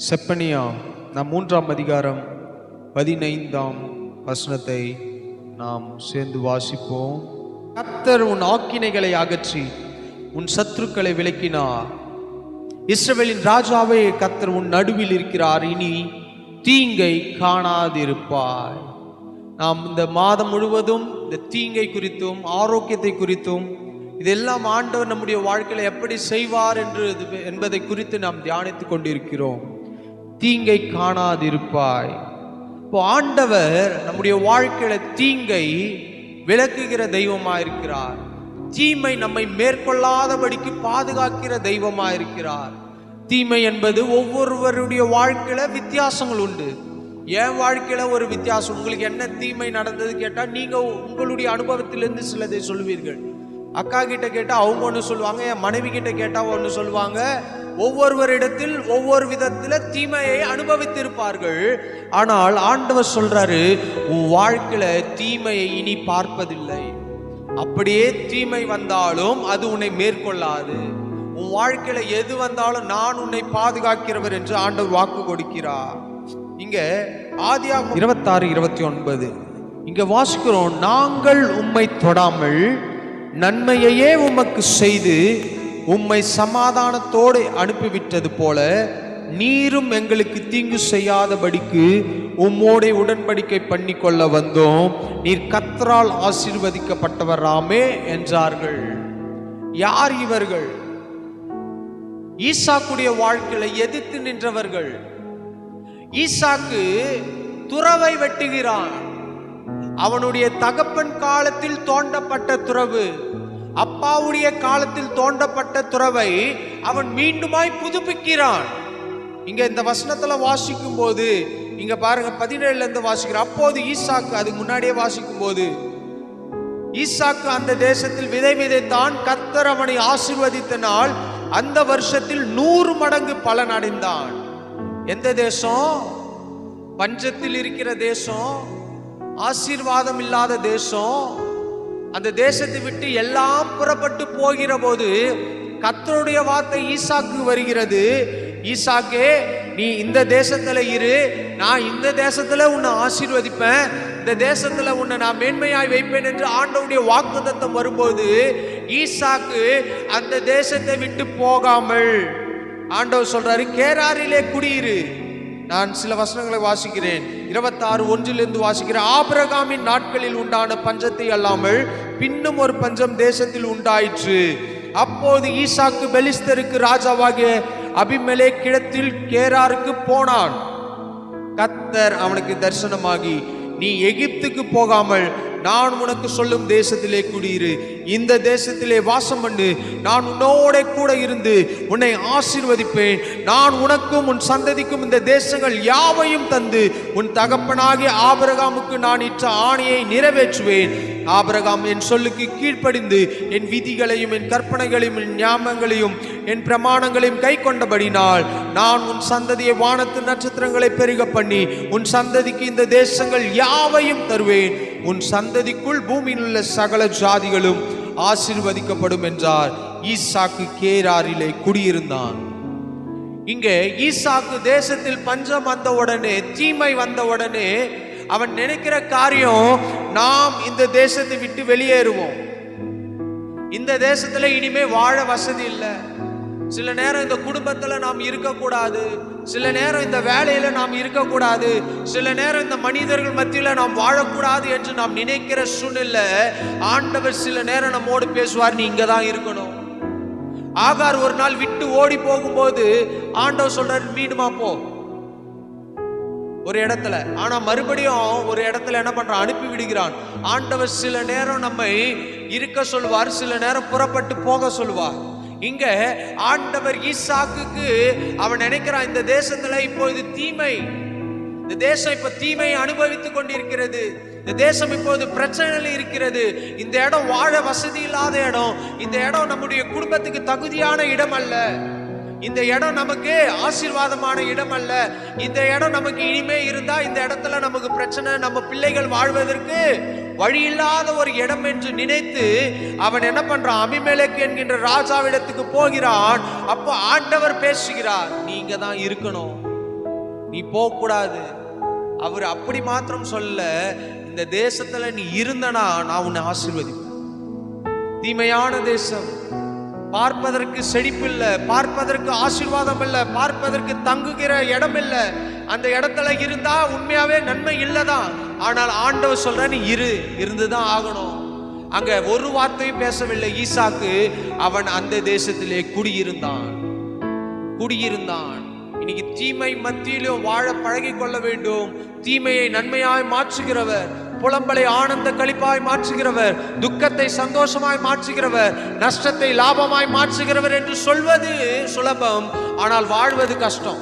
செப்பனியா நாம் 3ஆம் அதிகாரம் 15ஆம் வசனத்தை நாம் சேர்ந்து வாசிப்போம். கர்த்தர் உன் ஆக்கினைகளை அகற்றி உன் சத்துருக்களை விலக்கினார். இஸ்ரவேலின் ராஜாவே, கர்த்தர் உன் நடுவில் இருக்கிறார், இனி தீங்கை காணாதிருப்பாய். நாம் இந்த மாதம் முழுவதும் இந்த தீங்கை குறித்தும் ஆரோக்கியத்தை குறித்தும் இதெல்லாம் ஆண்டவர் நம்முடைய வாழ்க்கையில எப்படி செய்வார் என்பதை குறித்து நாம் தியானித்துக் கொண்டிருக்கிறோம். தீங்கை காணாதிருப்பாய். இப்போ ஆண்டவர் நம்முடைய வாழ்க்கையில தீங்கை விலக்குகிற தெய்வமாயிருக்கிறார். தீமை நம்மை மேற்கொள்ளாதபடிக்கு பாதுகாக்கிற தெய்வமாயிருக்கிறார். தீமை என்பது ஒவ்வொருவருடைய வாழ்க்கையில வித்தியாசங்கள் உண்டு. என் வாழ்க்கையில ஒரு வித்தியாசம். உங்களுக்கு என்ன தீமை நடந்தது கேட்டா நீங்க உங்களுடைய அனுபவத்திலிருந்து சிலதை சொல்லுவீர்கள். அக்கா கிட்ட கேட்டா அவங்க ஒன்று சொல்லுவாங்க, என் மனைவி கிட்ட கேட்டா ஒன்று சொல்லுவாங்க. ஒவ்வொருவரிடத்தில் ஒவ்வொரு விதத்துல தீமையை அனுபவித்திருப்பார்கள். ஆனால் ஆண்டவர் சொல்றாரு, உன் வாழ்க்கையில தீமையை இனி பார்ப்பதில்லை. அப்படியே தீமை வந்தாலும் அது உன்னை மேற்கொள்ளாது. உன் வாழ்க்கையில எது வந்தாலும் நான் உன்னை பாதுகாக்கிறவர் என்று ஆண்டவர் வாக்கு கொடுக்கிறார். இங்க ஆதியாகமம் 26:29 இங்க வாசிக்கிறோம், நாங்கள் உம்மை தொடாமல் நன்மையையே உமக்கு செய்து உம்மை சமாதானத்தோடு அனுப்பிவிட்டது போல நீரும் எங்களுக்கு தீங்கு செய்யாதபடிக்கு உம்மோட உடன்படிக்கை பண்ணி கொள்ள வந்தோம். நீர் கர்த்தரால் ஆசீர்வதிக்கப்பட்டவராமே என்றார்கள். யார் இவர்கள்? ஈசாக்குடைய வாழ்க்கையில எதிர்த்து நின்றவர்கள். ஈசாக்கு துறவை வெட்டுகிறான். அவனுடைய தகப்பன் காலத்தில் தோண்டப்பட்ட துறவு, அப்பாவுடைய காலத்தில் தோண்டப்பட்ட துறவை அவன் மீண்டுமாய் புதுப்பிக்கிறான். இங்க இந்த வசனத்துல வாசிக்கும் போது இங்க பாருங்க 17 இருந்து வாசிக்கிறான். அப்போது ஈசாக்கு, அதுக்கு முன்னாடியே வாசிக்கும் போது, ஈசாக்கு அந்த தேசத்தில் விதை விதைத்தான். கர்த்தர் அவனை ஆசீர்வதித்த நாள் அந்த வருஷத்தில் 100 மடங்கு பலன் அடைந்தான். எந்த தேசம்? பஞ்சத்தில் இருக்கிற தேசம், ஆசீர்வாதம் இல்லாத தேசம். அந்த தேசத்தை விட்டு எல்லாம் புறப்பட்டு போகிற போது கர்த்தருடைய வார்த்தை ஈசாக்கு வருகிறது. ஈசாக்கே, நீ இந்த தேசத்துல இரு, நான் இந்த தேசத்துல உன்னை ஆசீர்வதிப்பேன், இந்த தேசத்துல உன்னை நான் மேன்மையாய் வைப்பேன் என்று ஆண்டவருடைய வாக்குத்தத்தம் வரும்போது ஈசாக்கு அந்த தேசத்தை விட்டு போகாமல் ஆண்டவர் சொல்றாரு, கேராரிலே குடியிரு. நான் சில வசனங்களை வாசிக்கிறேன். 26:1 வாசிக்கிறேன். ஆபிரகாமின் நாட்களில் உண்டான பஞ்சத்தை அல்லாமல் பின்னும் ஒரு பஞ்சம் தேசத்தில் உண்டாயிற்று. அப்போது ஈசாக்கு பெலிஸ்தருக்கு ராஜாவாகிய அபிமெலேக்கிடத்தில் கேராருக்கு போனான். கர்த்தர் அவனுக்கு தரிசனமாகி, நீ எகிப்துக்கு போகாமல் நான் உனக்கு சொல்லும் தேசத்திலே குடியிரு, இந்த தேசத்திலே வாசம் பண்ணு, நான் உன்னோட கூட இருந்து உன்னை ஆசீர்வதிப்பேன், நான் உனக்கும் உன் சந்ததிக்கும் இந்த தேசங்கள் யாவையும் தந்து உன் தகப்பனாகிய ஆபிரகாமுக்கு நான் இட்ட ஆணையை நிறைவேற்றுவேன். ஆபிரகாம் என் சொல்லுக்கு கீழ்ப்படிந்து என் விதிகளையும் என் கற்பனைகளையும் என் ஞாபகங்களையும் என் பிரமாணங்களையும் கை கொண்டபடினால் நான் உன் சந்ததியை வானத்து நட்சத்திரங்களை பெருக பண்ணி உன் சந்ததிக்கு இந்த தேசங்கள் யாவையும் தருவேன். உன் சந்ததிக்குள் பூமியில் உள்ள சகல ஜாதிகளும் ஆசீர்வதிக்கப்படும் என்றார். ஈசாக்கு கேராரிலே குடியிருந்தான். இங்கே ஈசாக்கு தேசத்தில் பஞ்சம் வந்த உடனே, தீமை வந்த உடனே அவன் நினைக்கிற காரியம், நாம் இந்த தேசத்தை விட்டு வெளியேறுவோம், இந்த தேசத்துல இனிமே வாழ வசதி இல்லை, சில நேரம் இந்த குடும்பத்துல நாம் இருக்கக்கூடாது, சில நேரம் இந்த வேலையில நாம் இருக்கக்கூடாது, சில நேரம் இந்த மனிதர்கள் மத்தியில நாம் வாழக்கூடாது என்று நாம் நினைக்கிற சூழ்நிலை ஆண்டவர் சில நேரம் நம்மோடு பேசுவார், நீ இங்க தான் இருக்கணும். ஆகார் ஒரு நாள் விட்டு ஓடி போகும்போது ஆண்டவர் சொல்றாரு, மீண்டுமா போ ஒரு இடத்துல. ஆனா மறுபடியும் ஒரு இடத்துல என்ன பண்றான்? அனுப்பி விடுகிறான். ஆண்டவர் சில நேரம் நம்மை இருக்க சொல்வார், சில நேரம் புறப்பட்டு போக சொல்வார். இங்க ஆண்டவர் ஈசாக்குக்கு அவன் நினைக்கிறான், இந்த தேசத்துல இப்போ இது தீமை, இந்த தேசம் இப்ப தீமையை அனுபவித்துக் கொண்டிருக்கிறது, இந்த தேசம் இப்போது பிரச்சனையில் இருக்கிறது, இந்த இடம் வாழ வசதி இல்லாத இடம், இந்த இடம் நம்முடைய குடும்பத்துக்கு தகுதியான இடம் அல்ல, இந்த இடம் நமக்கு ஆசீர்வாதமான இடம் அல்ல, இந்த இடம் நமக்கு இனிமே இருந்தா இந்த இடத்துல நமக்கு பிரச்சனை, நம்ம பிள்ளைகள் வாழ்வதற்கு வழி இல்லாத ஒரு இடம் என்று நினைத்து அவன் என்ன பண்றான்? அபிமெலேக்கு என்கின்ற ராஜாவிடத்துக்கு போகிறான். அப்போ ஆண்டவர் பேசுகிறார், நீங்க தான் இருக்கணும், நீ போக கூடாது. அவர் அப்படி மாத்திரம் சொல்ல, இந்த தேசத்துல நீ இருந்தனா நான் உன்னை ஆசீர்வதிப்பேன். தீமையான தேசம், பார்ப்பதற்கு செழிப்பில்லை, பார்ப்பதற்கு ஆசீர்வாதம் இல்லை, பார்ப்பதற்கு தங்குகிற இடம் இல்லை. அந்த இடத்துல இருந்தா உண்மையாவே நன்மை இல்லதான். ஆனால் ஆண்டவர் சொல்ற நீ இருந்துதான் ஆகணும். அங்க ஒரு வார்த்தையும் பேசவில்லை ஈசாக்கு. அவன் அந்த தேசத்திலே குடியிருந்தான். இன்னைக்கு தீமை மத்தியிலும் வாழ பழகி கொள்ள வேண்டும். தீமையை நன்மையாய் மாற்றுகிறவர், புலம்பலை ஆனந்த களிப்பாய் மாற்றுகிறவர், துக்கத்தை சந்தோஷமாய் மாற்றுகிறவர், நஷ்டத்தை லாபமாய் மாற்றுகிறவர் என்று சொல்வது சுலபம், ஆனால் வாழ்வது கஷ்டம்.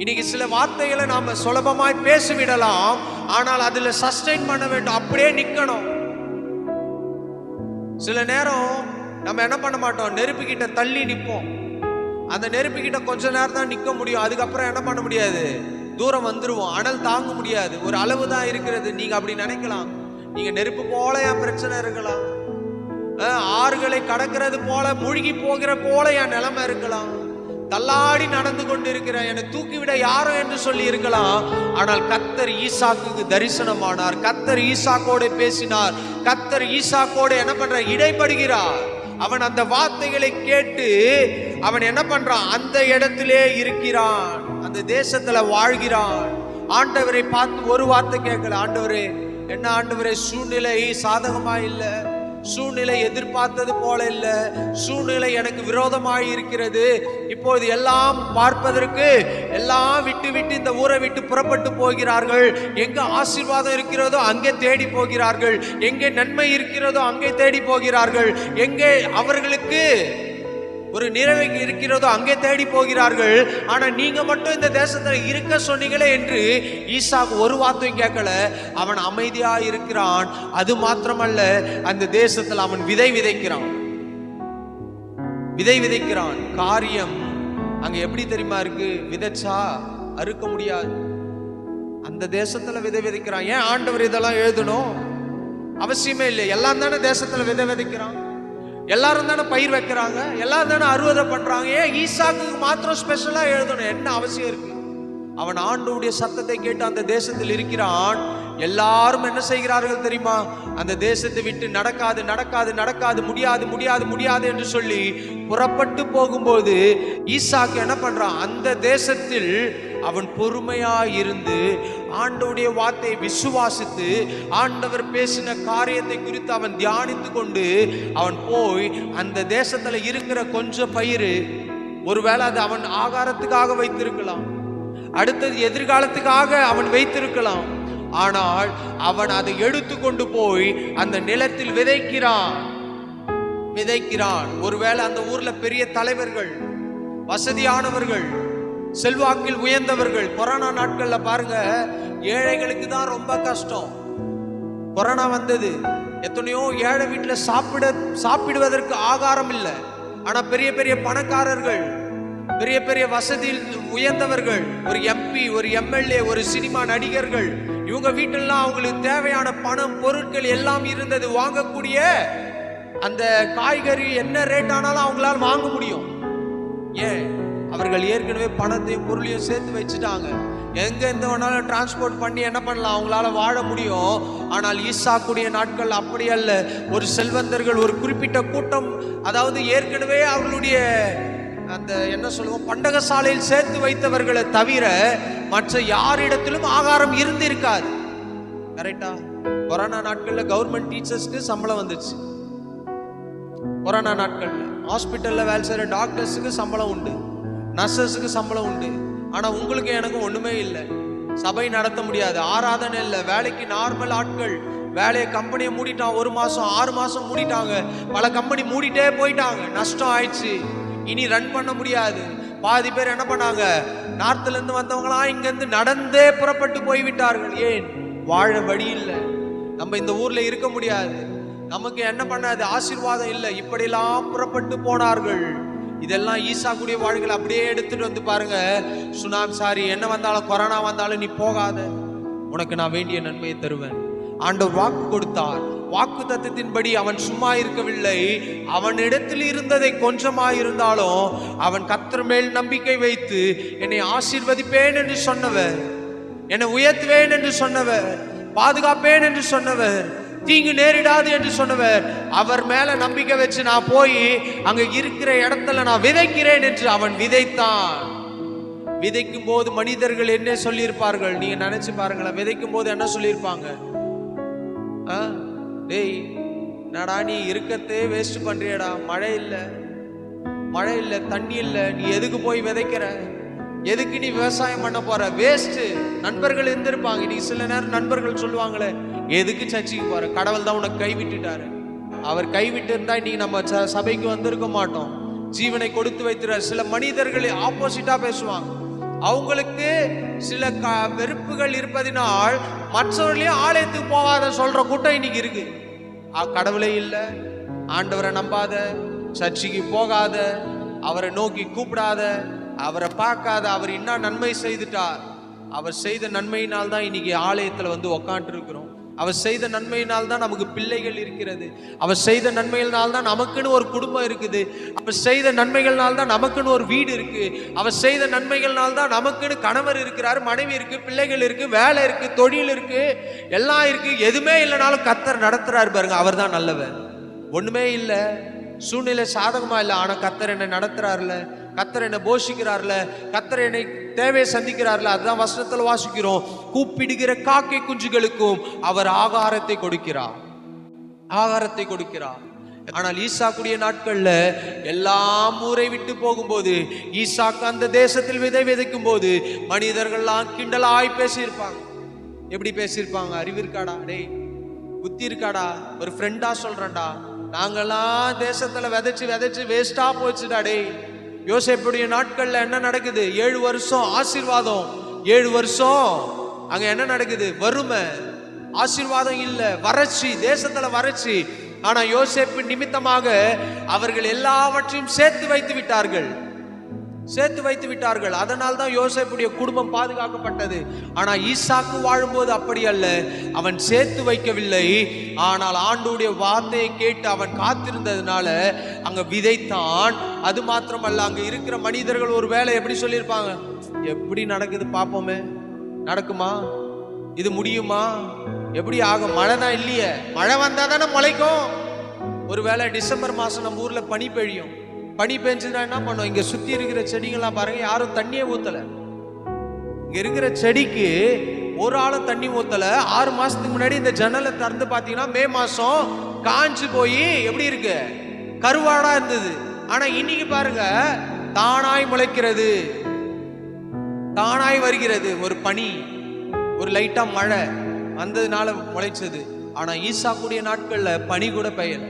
இன்னைக்கு சில வார்த்தைகளை நாம சுலபமாய் பேசிவிடலாம், ஆனால் அதுல சஸ்டெயின் பண்ண வேண்டும், அப்படியே நிக்கணும். சில நேரம் நம்ம என்ன பண்ண மாட்டோம், நெருப்பு கிட்ட தள்ளி நிற்போம். அந்த நெருப்பு கிட்ட கொஞ்ச நேரம் தான் நிக்க முடியும், அதுக்கப்புறம் என்ன பண்ண முடியாது, தூரம் வந்துருவோம். அனல் தாங்க முடியாது, ஒரு அளவு தான் இருக்கிறது. நீங்க அப்படி நினைக்கலாம், நீங்க நெருப்பு போல என் பிரச்சனை இருக்கலாம், ஆறுகளை கடக்கிறது போல மூழ்கி போகிற போல என் நிலைமை இருக்கலாம், தள்ளாடி நடந்து கொண்டு இருக்கிற என்னை தூக்கிவிட யாரோ என்று சொல்லி இருக்கலாம். ஆனால் கர்த்தர் ஈசாக்குக்கு தரிசனமானார், கர்த்தர் ஈசாக்கோடு பேசினார், கர்த்தர் ஈசாக்கோடு என்ன பண்ற, இடைப்படுகிறார். அவன் அந்த வார்த்தைகளை கேட்டு அவன் என்ன பண்றான், அந்த இடத்திலே இருக்கிறான், அந்த தேசத்துல வாழ்கிறான். ஆண்டவரை பார்த்து ஒரு வார்த்தை கேட்கல, ஆண்டவரே என்ன ஆண்டவரே, சூழ்நிலை சாதகமா இல்லை, சூழ்நிலை எதிர்பார்த்தது போல இல்லை, சூழ்நிலை எனக்கு விரோதமாய் இருக்கிறது. இப்போது எல்லாம் பார்ப்பதற்கு எல்லாம் விட்டு விட்டு இந்த ஊரை விட்டு புறப்பட்டு போகிறார்கள். எங்க ஆசீர்வாதம் இருக்கிறதோ அங்கே தேடி போகிறார்கள், எங்கே நன்மை இருக்கிறதோ அங்கே தேடி போகிறார்கள், எங்கே அவர்களுக்கு ஒரு நிறைவு இருக்கிறதோ அங்கே தேடி போகிறார்கள். ஆனா நீங்க மட்டும் இந்த தேசத்துல இருக்க சொன்னீங்களே என்று ஈசாக்கு ஒரு வார்த்தையும் கேட்கல. அவன் அமைதியா இருக்கிறான். அது மாத்திரமல்ல, அந்த தேசத்துல அவன் விதை விதைக்கிறான். காரியம் அங்க எப்படி தெரியுமா இருக்கு, விதைச்சா அறுக்க முடியாது. அந்த தேசத்துல விதை விதைக்கிறான். ஏன் ஆண்டவர் இதெல்லாம் எழுதணும் அவசியமே இல்லை. எல்லாம் தானே தேசத்துல விதை விதைக்கிறான், எல்லாரும் தானே பயிர் வைக்கிறாங்க, எல்லாரும் தானே அறுவடை பண்றாங்க. ஏன் ஈசாக்கு மாத்திரம் ஸ்பெஷலா எழுதணும், என்ன அவசியம் இருக்கு? அவன் ஆண்டவருடைய சத்தத்தை கேட்டு அந்த தேசத்தில் இருக்கிறான். எல்லாரும் என்ன செய்கிறார்கள் தெரியுமா, அந்த தேசத்தை விட்டு நடக்காது முடியாது என்று சொல்லி புறப்பட்டு போகும்போது ஈசாக்கு என்ன பண்றான், அந்த தேசத்தில் அவன் பொறுமையாய் இருந்து ஆண்டவருடைய வார்த்தையை விசுவாசித்து ஆண்டவர் பேசின காரியத்தை குறித்து அவன் தியானித்து கொண்டு அவன் போய் அந்த தேசத்துல இருக்கிற கொஞ்சம் பயிர், ஒருவேளை அது அவன் ஆகாரத்துக்காக வைத்திருக்கலாம், அடுத்தது எதிர்காலத்துக்காக அவன் வைத்திருக்கலாம். ஆனால் அவன் அதை எடுத்து கொண்டு போய் அந்த நிலத்தில் விதைக்கிறான். ஒருவேளை அந்த ஊர்ல பெரிய தலைவர்கள், வசதியானவர்கள், செல்வாக்கில் உயர்ந்தவர்கள், கொரோனா நாட்கள்ல பாருங்க, ஏழைகளுக்கு தான் ரொம்ப கஷ்டம். கொரோனா வந்தது, எத்தனையோ ஏழை வீட்டுல சாப்பிடுவதற்கு ஆகாரம் இல்லை. ஆனா பெரிய பெரிய பணக்காரர்கள், பெரிய பெரிய வசதியில் உயர்ந்தவர்கள், ஒரு எம்பி, ஒரு எம்எல்ஏ, ஒரு சினிமா நடிகர்கள், இவங்க வீட்டெல்லாம் அவங்களுக்கு தேவையான பணம், பொருட்கள் எல்லாம் இருந்தது. வாங்கக்கூடிய அந்த காய்கறி என்ன ரேட் ஆனாலும் அவங்களால வாங்க முடியும். ஏன், அவர்கள் ஏற்கனவே பணத்தையும் பொருளையும் சேர்த்து வச்சுட்டாங்க. எங்க எந்த வேணாலும் டிரான்ஸ்போர்ட் பண்ணி என்ன பண்ணலாம், அவங்களால வாழ முடியும். ஆனால் ஈசாக்குடைய நாட்கள் அப்படி அல்ல. ஒரு செல்வந்தர்கள், ஒரு குறிப்பிட்ட கூட்டம், அதாவது ஏற்கனவே அவர்களுடைய அந்த என்ன சொல்லுவோம், பண்டக சாலையில் சேர்த்து வைத்தவர்களை தவிர மற்ற யாரிடத்திலும் ஆகாரம் இருந்திருக்காது. கரெக்டா? கொரோனா நாட்கள்ல கவர்மெண்ட் டீச்சர்ஸ்க்கு சம்பளம் வந்துச்சு. கொரோனா நாட்கள்ல ஹாஸ்பிட்டல்ல வேலை செய்யற டாக்டர்ஸுக்கு சம்பளம் உண்டு, நர்சஸுக்கு சம்பளம் உண்டு. ஆனா உங்களுக்கு எனக்கும் ஒண்ணுமே இல்லை. சபை நடத்த முடியாது, ஆராதனை இல்லை, வேலைக்கு நார்மல் ஆட்கள் வேலையை கம்பெனியை மூடிட்டான். 1 மாசம் 6 மாசம் மூடிட்டாங்க. பல கம்பெனி மூடிட்டே போயிட்டாங்க. நஷ்டம் ஆயிடுச்சு. இனி ரன் பண்ண முடியாது. பாதி பேர் என்ன பண்ணாங்க, நார்த்ல இருந்து வந்தவங்களாம் இங்க இருந்து நடந்தே புறப்பட்டு போய்விட்டார்கள். ஏன், வாழ வழி இல்லை, நம்ம இந்த ஊர்ல இருக்க முடியாது, நமக்கு என்ன பண்ணாது, ஆசீர்வாதம் இல்லை, இப்படிலாம் புறப்பட்டு போனார்கள். இதெல்லாம் ஈசாக்குடைய வாழ்க்கையில் அப்படியே எடுத்துட்டு வந்து பாருங்க. சுனாமி என்ன வந்தாலும், கொரோனா வந்தாலும் நீ போகாத, உனக்கு நான் வேண்டிய நன்மையை தருவேன். ஆண்டவர் வாக்கு கொடுத்தார். வாக்குத்தத்தத்தின்படி அவன் சும்மா இருக்கவில்லை. அவனிடத்தில் இருந்ததை கொஞ்சமாயிருந்தாலும் அவன் கர்த்தர் மேல் நம்பிக்கை வைத்து என்னை ஆசீர்வதிப்பேன் என்று சொன்னவர், என்னை உயர்த்துவேன் என்று சொன்னவர், பாதுகாப்பேன் என்று சொன்னவர், தீங்கு நேரிடாது என்று சொன்னவர், அவர் மேல நம்பிக்கை வச்சு நான் போய் அங்க இருக்கிற இடத்துல நான் விதைக்கிறேன் என்று அவன் விதைத்தான். விதைக்கும் போது மனிதர்கள் என்ன சொல்லியிருப்பார்கள்? நீங்க நினைச்சு பாருங்களேன். விதைக்கும் போது என்ன சொல்லியிருப்பாங்க? டேய் நடா, நீ இருக்கத்தே வேஸ்ட் பண்றியடா, மழை இல்லை, தண்ணி இல்லை, நீ எதுக்கு போய் விதைக்கிற, எதுக்கு நீ விவசாயம் பண்ண போற, வேஸ்ட். நண்பர்கள் இருந்திருப்பாங்க. நீ சில நேரம் நண்பர்கள் சொல்லுவாங்களே, எதுக்கு சர்ச்சுக்கு போற, கடவுள் தான் உனக்கு கைவிட்டுட்டாரு. அவர் கைவிட்டு இருந்தா இன்னைக்கு நம்ம சபைக்கு வந்திருக்க மாட்டோம். ஜீவனை கொடுத்து வைத்திருக்கார். சில மனிதர்கள் ஆப்போசிட்டா பேசுவாங்க. அவங்களுக்கு சில வெறுப்புகள் இருப்பதினால் மற்றவர்களையும் ஆலயத்துக்கு போகாத சொல்ற கூட்டம் இன்னைக்கு இருக்கு. கடவுளே இல்லை, ஆண்டவரை நம்பாத, சர்ச்சுக்கு போகாத, அவரை நோக்கி கூப்பிடாத, அவரை பார்க்காத, அவர் என்ன நன்மை செய்துட்டார், அவர் செய்த நன்மையினால் தான் இன்னைக்கு ஆலயத்துல வந்து உக்காண்டு இருக்கிறோம். அவர் செய்த நன்மையினால் தான் நமக்கு பிள்ளைகள் இருக்கிறது. அவர் செய்த நன்மைகள்னால் தான் நமக்குன்னு ஒரு குடும்பம் இருக்குது. அவர் செய்த நன்மைகள்னால் தான் நமக்குன்னு ஒரு வீடு இருக்கு. அவர் செய்த நன்மைகள்னால் தான் நமக்குன்னு கணவர் இருக்கிறார், மனைவி இருக்கு, பிள்ளைகள் இருக்கு, வேலை இருக்கு, தொழில் இருக்கு, எல்லாம் இருக்கு. எதுவுமே இல்லைனாலும் கர்த்தர் நடத்துறாரு பாருங்க. அவர் தான் நல்லவர். ஒண்ணுமே இல்லை, சூழ்நிலை சாதகமா இல்லை, ஆனா கர்த்தர் என்னை நடத்துறாருல, கர்த்தர் என்னை போஷிக்கிறார்ல, கர்த்தர் என்னை தேவையை சந்திக்கிறார்ல. அதுதான் வசனத்துல வாசிக்கிறோம். கூப்பிடுகிற காக்கை குஞ்சுகளுக்கும் அவர் ஆகாரத்தை கொடுக்கிறார், ஆகாரத்தை கொடுக்கிறார். ஆனால் ஈசாக்குடைய நாட்கள்ல எல்லாம் ஊரை விட்டு போகும்போது, ஈசாக்கு அந்த தேசத்தில் விதைக்கும் போது மனிதர்கள்லாம் கிண்டலாய் பேசியிருப்பாங்க. எப்படி பேசியிருப்பாங்க? அறிவு இருக்காடா, டேய் புத்தி இருக்காடா, ஒரு ஃப்ரெண்டா சொல்றேன்டா, நாங்கெல்லாம் தேசத்துல விதைச்சு வேஸ்டா போச்சுடா. டேய், யோசேப்புடைய நாட்கள்ல என்ன நடக்குது? 7 வருஷம் ஆசீர்வாதம், 7 வருஷம் அங்க என்ன நடக்குது? வறுமை, ஆசீர்வாதம் இல்ல, வறட்சி, தேசத்துல வறட்சி. ஆனா யோசேப்பு நிமித்தமாக அவர்கள் எல்லாவற்றையும் சேர்த்து வைத்து விட்டார்கள். அதனால் தான் யோசேப்புடைய குடும்பம் பாதுகாக்கப்பட்டது. ஆனா ஈசாக்கு வாழும்போது அப்படி அல்ல. அவன் சேர்த்து வைக்கவில்லை, ஆனால் ஆண்டவருடைய வார்த்தையை கேட்டு அவன் காத்திருந்ததுனால அங்க விதைத்தான். அது மாத்திரமல்ல, அங்க இருக்கிற மனிதர்கள் ஒரு வேளை எப்படி சொல்லியிருப்பாங்க? எப்படி நடக்குது பாப்போமே, நடக்குமா, இது முடியுமா, எப்படி ஆகும், மழை தான் இல்லையே, மழை வந்தா தானே முளைக்கும். ஒருவேளை டிசம்பர் மாசம் நம்ம ஊர்ல பனி பெய்யும். பனி பெஞ்சுன்னா என்ன பண்ணும்? இங்க சுத்தி இருக்கிற செடிகள்லாம் பாருங்க, யாரும் தண்ணியே ஊத்தல. இங்க இருக்கிற செடிக்கு ஒரு ஆளும் தண்ணி ஊத்தல. 6 மாசத்துக்கு முன்னாடி இந்த ஜன்னலை திறந்து பாத்தீங்கன்னா மே மாசம் காஞ்சு போய் எப்படி இருக்கு? கருவாடா இருந்தது. ஆனா இன்னைக்கு பாருங்க, தானாய் முளைக்கிறது, தானாய் வருகிறது. ஒரு பனி, ஒரு லைட்டா மழை வந்ததுனால முளைச்சது. ஆனா ஈசாக்குடைய நாட்கள்ல பனி கூட பெய்யல.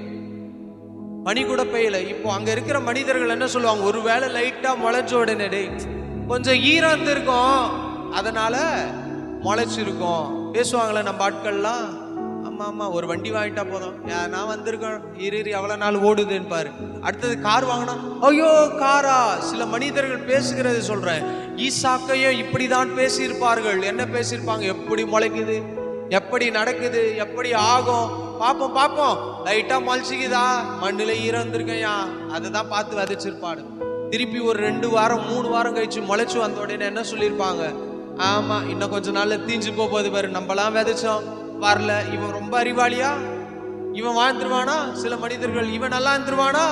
இப்போ அங்க இருக்கிற மனிதர்கள் என்ன சொல்லுவாங்க? ஒருவேளை லைட்டா முளைச்ச உடனே கொஞ்சம் ஈரம் இருக்கும், அதனால முளைச்சிருக்கும் பேசுவாங்களே நம்ம ஆட்கள்லாம். ஆமா, ஒரு வண்டி வாங்கிட்டா போதும், நான் வந்திருக்கேன், எவ்வளவு நாள் ஓடுதுன்னு பாரு. அடுத்தது கார் வாங்கினா, ஐயோ காரா. சில மனிதர்கள் பேசுகிறது சொல்றேன். ஈசாக்கையும் இப்படிதான் பேசியிருப்பார்கள். என்ன பேசியிருப்பாங்க? எப்படி முளைக்குது, எப்படி நடக்குது, எப்படி ஆகும், பாப்போம், லைட்டா முளைச்சிக்குதா, மண்ணில ஈரம் இருந்திருக்கையா, அதுதான் பார்த்து விதைச்சிருப்பாடு. திருப்பி ஒரு 2 வாரம் 3 வாரம் கழிச்சு முளைச்சு வந்த உடனே என்ன சொல்லியிருப்பாங்க? ஆமா, இன்னும் கொஞ்ச நாள்ல தீஞ்சு போகுது பாரு, நம்மளாம் விதைச்சோம் வரல, இவன் ரொம்ப அறிவாளியா, இவன் வாழ்ந்துருவானா, சில மனிதர்கள் இவன் நல்லா இருந்துருவானா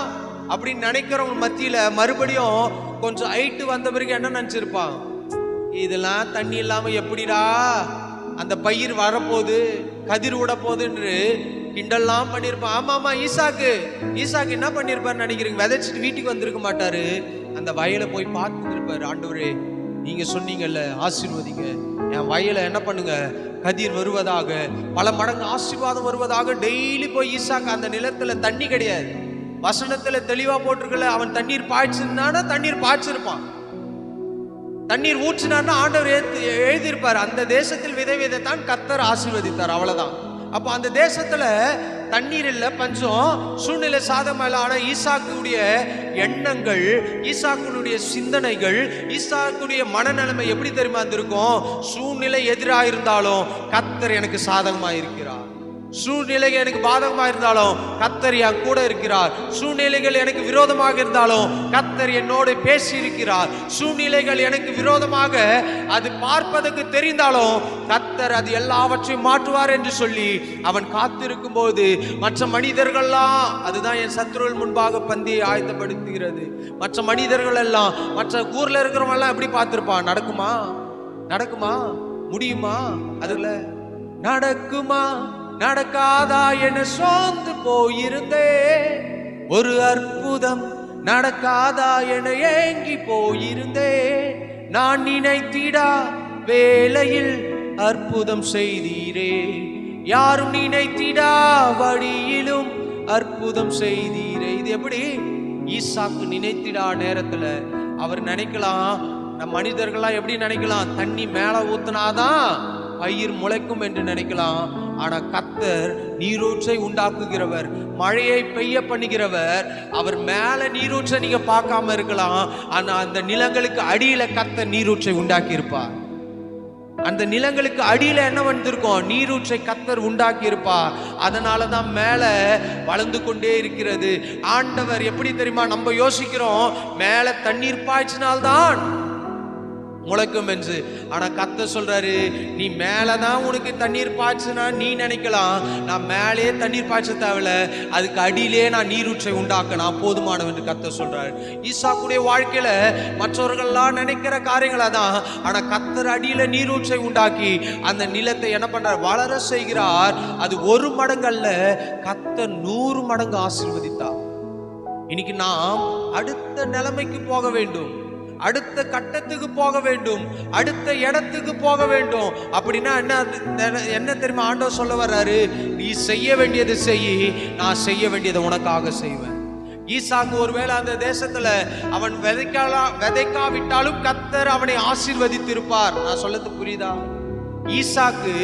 அப்படின்னு நினைக்கிறவங்க மத்தியில மறுபடியும் கொஞ்சம் ஹைட்டு வந்த பிறகு என்ன நினைச்சிருப்பான்? இதெல்லாம் தண்ணி இல்லாம எப்படிடா அந்த பயிர் வரப்போகுது, கதிர் விட போகுதுன்னு கிண்டல்லாம் பண்ணியிருப்பான். ஆமா, ஈசாக்கு என்ன பண்ணிருப்பாரு நினைக்கிறீங்க? விதைச்சிட்டு வீட்டுக்கு வந்திருக்க மாட்டாரு, அந்த வயலை போய் பார்த்துட்டு இருப்பாரு. ஆண்டவரே, நீங்க சொன்னீங்கல்ல ஆசீர்வதிங்க, என் வயலை என்ன பண்ணுங்க, கதிர் வருவதாக, பல மடங்கு ஆசீர்வாதம் வருவதாக. டெய்லி போய் ஈசாக்கு அந்த நிலத்துல தண்ணி கிடையாது, வசனத்துல தெளிவா போட்டிருக்கல, அவன் தண்ணீர் பாய்ச்சிருந்தானா தண்ணீர் பாய்ச்சிருப்பான், தண்ணீர் ஊற்றினார்னா ஆண்டவர் எழுதியிருப்பார். அந்த தேசத்தில் விதைத்தான், கர்த்தர் ஆசீர்வதித்தார், அவ்வளவுதான். அப்போ அந்த தேசத்துல தண்ணீர் இல்ல, பஞ்சம், சூழ்நிலை சாதகமல்ல. ஆனா ஈசாக்குடைய எண்ணங்கள், ஈசாக்குடைய சிந்தனைகள், ஈசாக்குடைய மனநிலைமை எப்படி தெரியுமா இருந்திருக்கும்? சூழ்நிலை எதிராக இருந்தாலும் கர்த்தர் எனக்கு சாதகமா இருக்கிறார், சூழ்நிலைகள் எனக்கு பாதகமாக இருந்தாலும் கர்த்தர் என் கூட இருக்கிறார். சூழ்நிலைகள் எனக்கு விரோதமாக இருந்தாலும் கர்த்தர் என்னோடு பேசி இருக்கிறார். சூழ்நிலைகள் எனக்கு விரோதமாக அது பார்ப்பதற்கு தெரிந்தாலும் கர்த்தர் அது எல்லாவற்றையும் மாற்றுவார் என்று சொல்லி அவன் காத்திருக்கும் போது மற்ற மனிதர்கள்லாம், அதுதான் என் சத்துருவின் முன்பாக பந்தியை ஆயத்தப்படுத்துகிறது. மற்ற மனிதர்கள் எல்லாம், மற்ற ஊர்ல இருக்கிறவங்க எல்லாம் எப்படி பார்த்திருப்பான்? நடக்குமா, நடக்குமா, முடியுமா, அதுல நடக்குமா நடக்காதா என சோர்ந்து போயிருந்தே, ஒரு அற்புதம் நடக்காதா என ஏங்கி போயிருந்தே, நான் நினைத்திடா வேளையில் அற்புதம் செய்தீரே, யாரும் நினைத்திடா வழியிலும் அற்புதம் செய்தீரே. இது எப்படி? ஈசாக்கு நினைத்திடா நேரத்துல அவர் நினைக்கலாம், நம் மனிதர்கள்லாம் எப்படி நினைக்கலாம், தண்ணி மேல ஊத்துனாதான் பயிர் முளைக்கும் என்று நினைக்கலாம். ஆனா கர்த்தர் நீரூற்றை உண்டாக்குகிறவர், மழையை பெய்ய பண்ணுகிறவர். அவர் மேல நீரூற்றை நீங்க பார்க்காம இருக்கலாம், ஆனா அந்த நிலங்களுக்கு அடியில கர்த்தர் நீரூற்றை உண்டாக்கி இருப்பார். அந்த நிலங்களுக்கு அடியில என்ன வந்திருக்கும்? நீரூற்றை கர்த்தர் உண்டாக்கி இருப்பார். அதனாலதான் மேல வளர்ந்து கொண்டே இருக்கிறது. ஆண்டவர் எப்படி தெரியுமா? நம்ம யோசிக்கிறோம் மேல தண்ணீர் பாய்ச்சினால்தான் முளைக்கும் என்று. ஆனா கர்த்தர் சொல்றாரு, நீ மேலதான் உனக்கு தண்ணீர் பாய்ச்சுனா நீ நினைக்கலாம், நான் மேலே தண்ணீர் பாய்ச்ச தேவையில்ல, அதுக்கு அடியிலே நான் நீரூற்றை உண்டாக்க போதுமானவன் என்று கர்த்தர் சொல்றாரு. ஈசாக்குடைய வாழ்க்கையில மற்றவர்கள்லாம் நினைக்கிற காரியங்களா தான், ஆனா கர்த்தர் அடியில நீரூற்றை உண்டாக்கி அந்த நிலத்தை என்ன பண்றார்? வளர செய்கிறார். அது 1 மடங்கு அல்ல, கர்த்தர் 100 மடங்கு ஆசீர்வதித்தார். இன்னைக்கு நாம் அடுத்த நிலைமைக்கு போக வேண்டும், அடுத்த கட்டத்துக்கு போக வேண்டும், அடுத்த இடத்துக்கு போக வேண்டும். அப்படின்னா என்ன தெரியுமா ஆண்டவர் சொல்ல வர்றாரு? நீ செய்ய வேண்டியது செய், நான் செய்ய வேண்டியதை உனக்காக செய்வேன். ஈசாக்கு ஒருவேளை அந்த தேசத்துல அவன் விதைக்காவிட்டாலும் கர்த்தர் அவனை ஆசீர்வதித்திருப்பார். நான் சொல்லது புரியுதா? ஈசாக்கு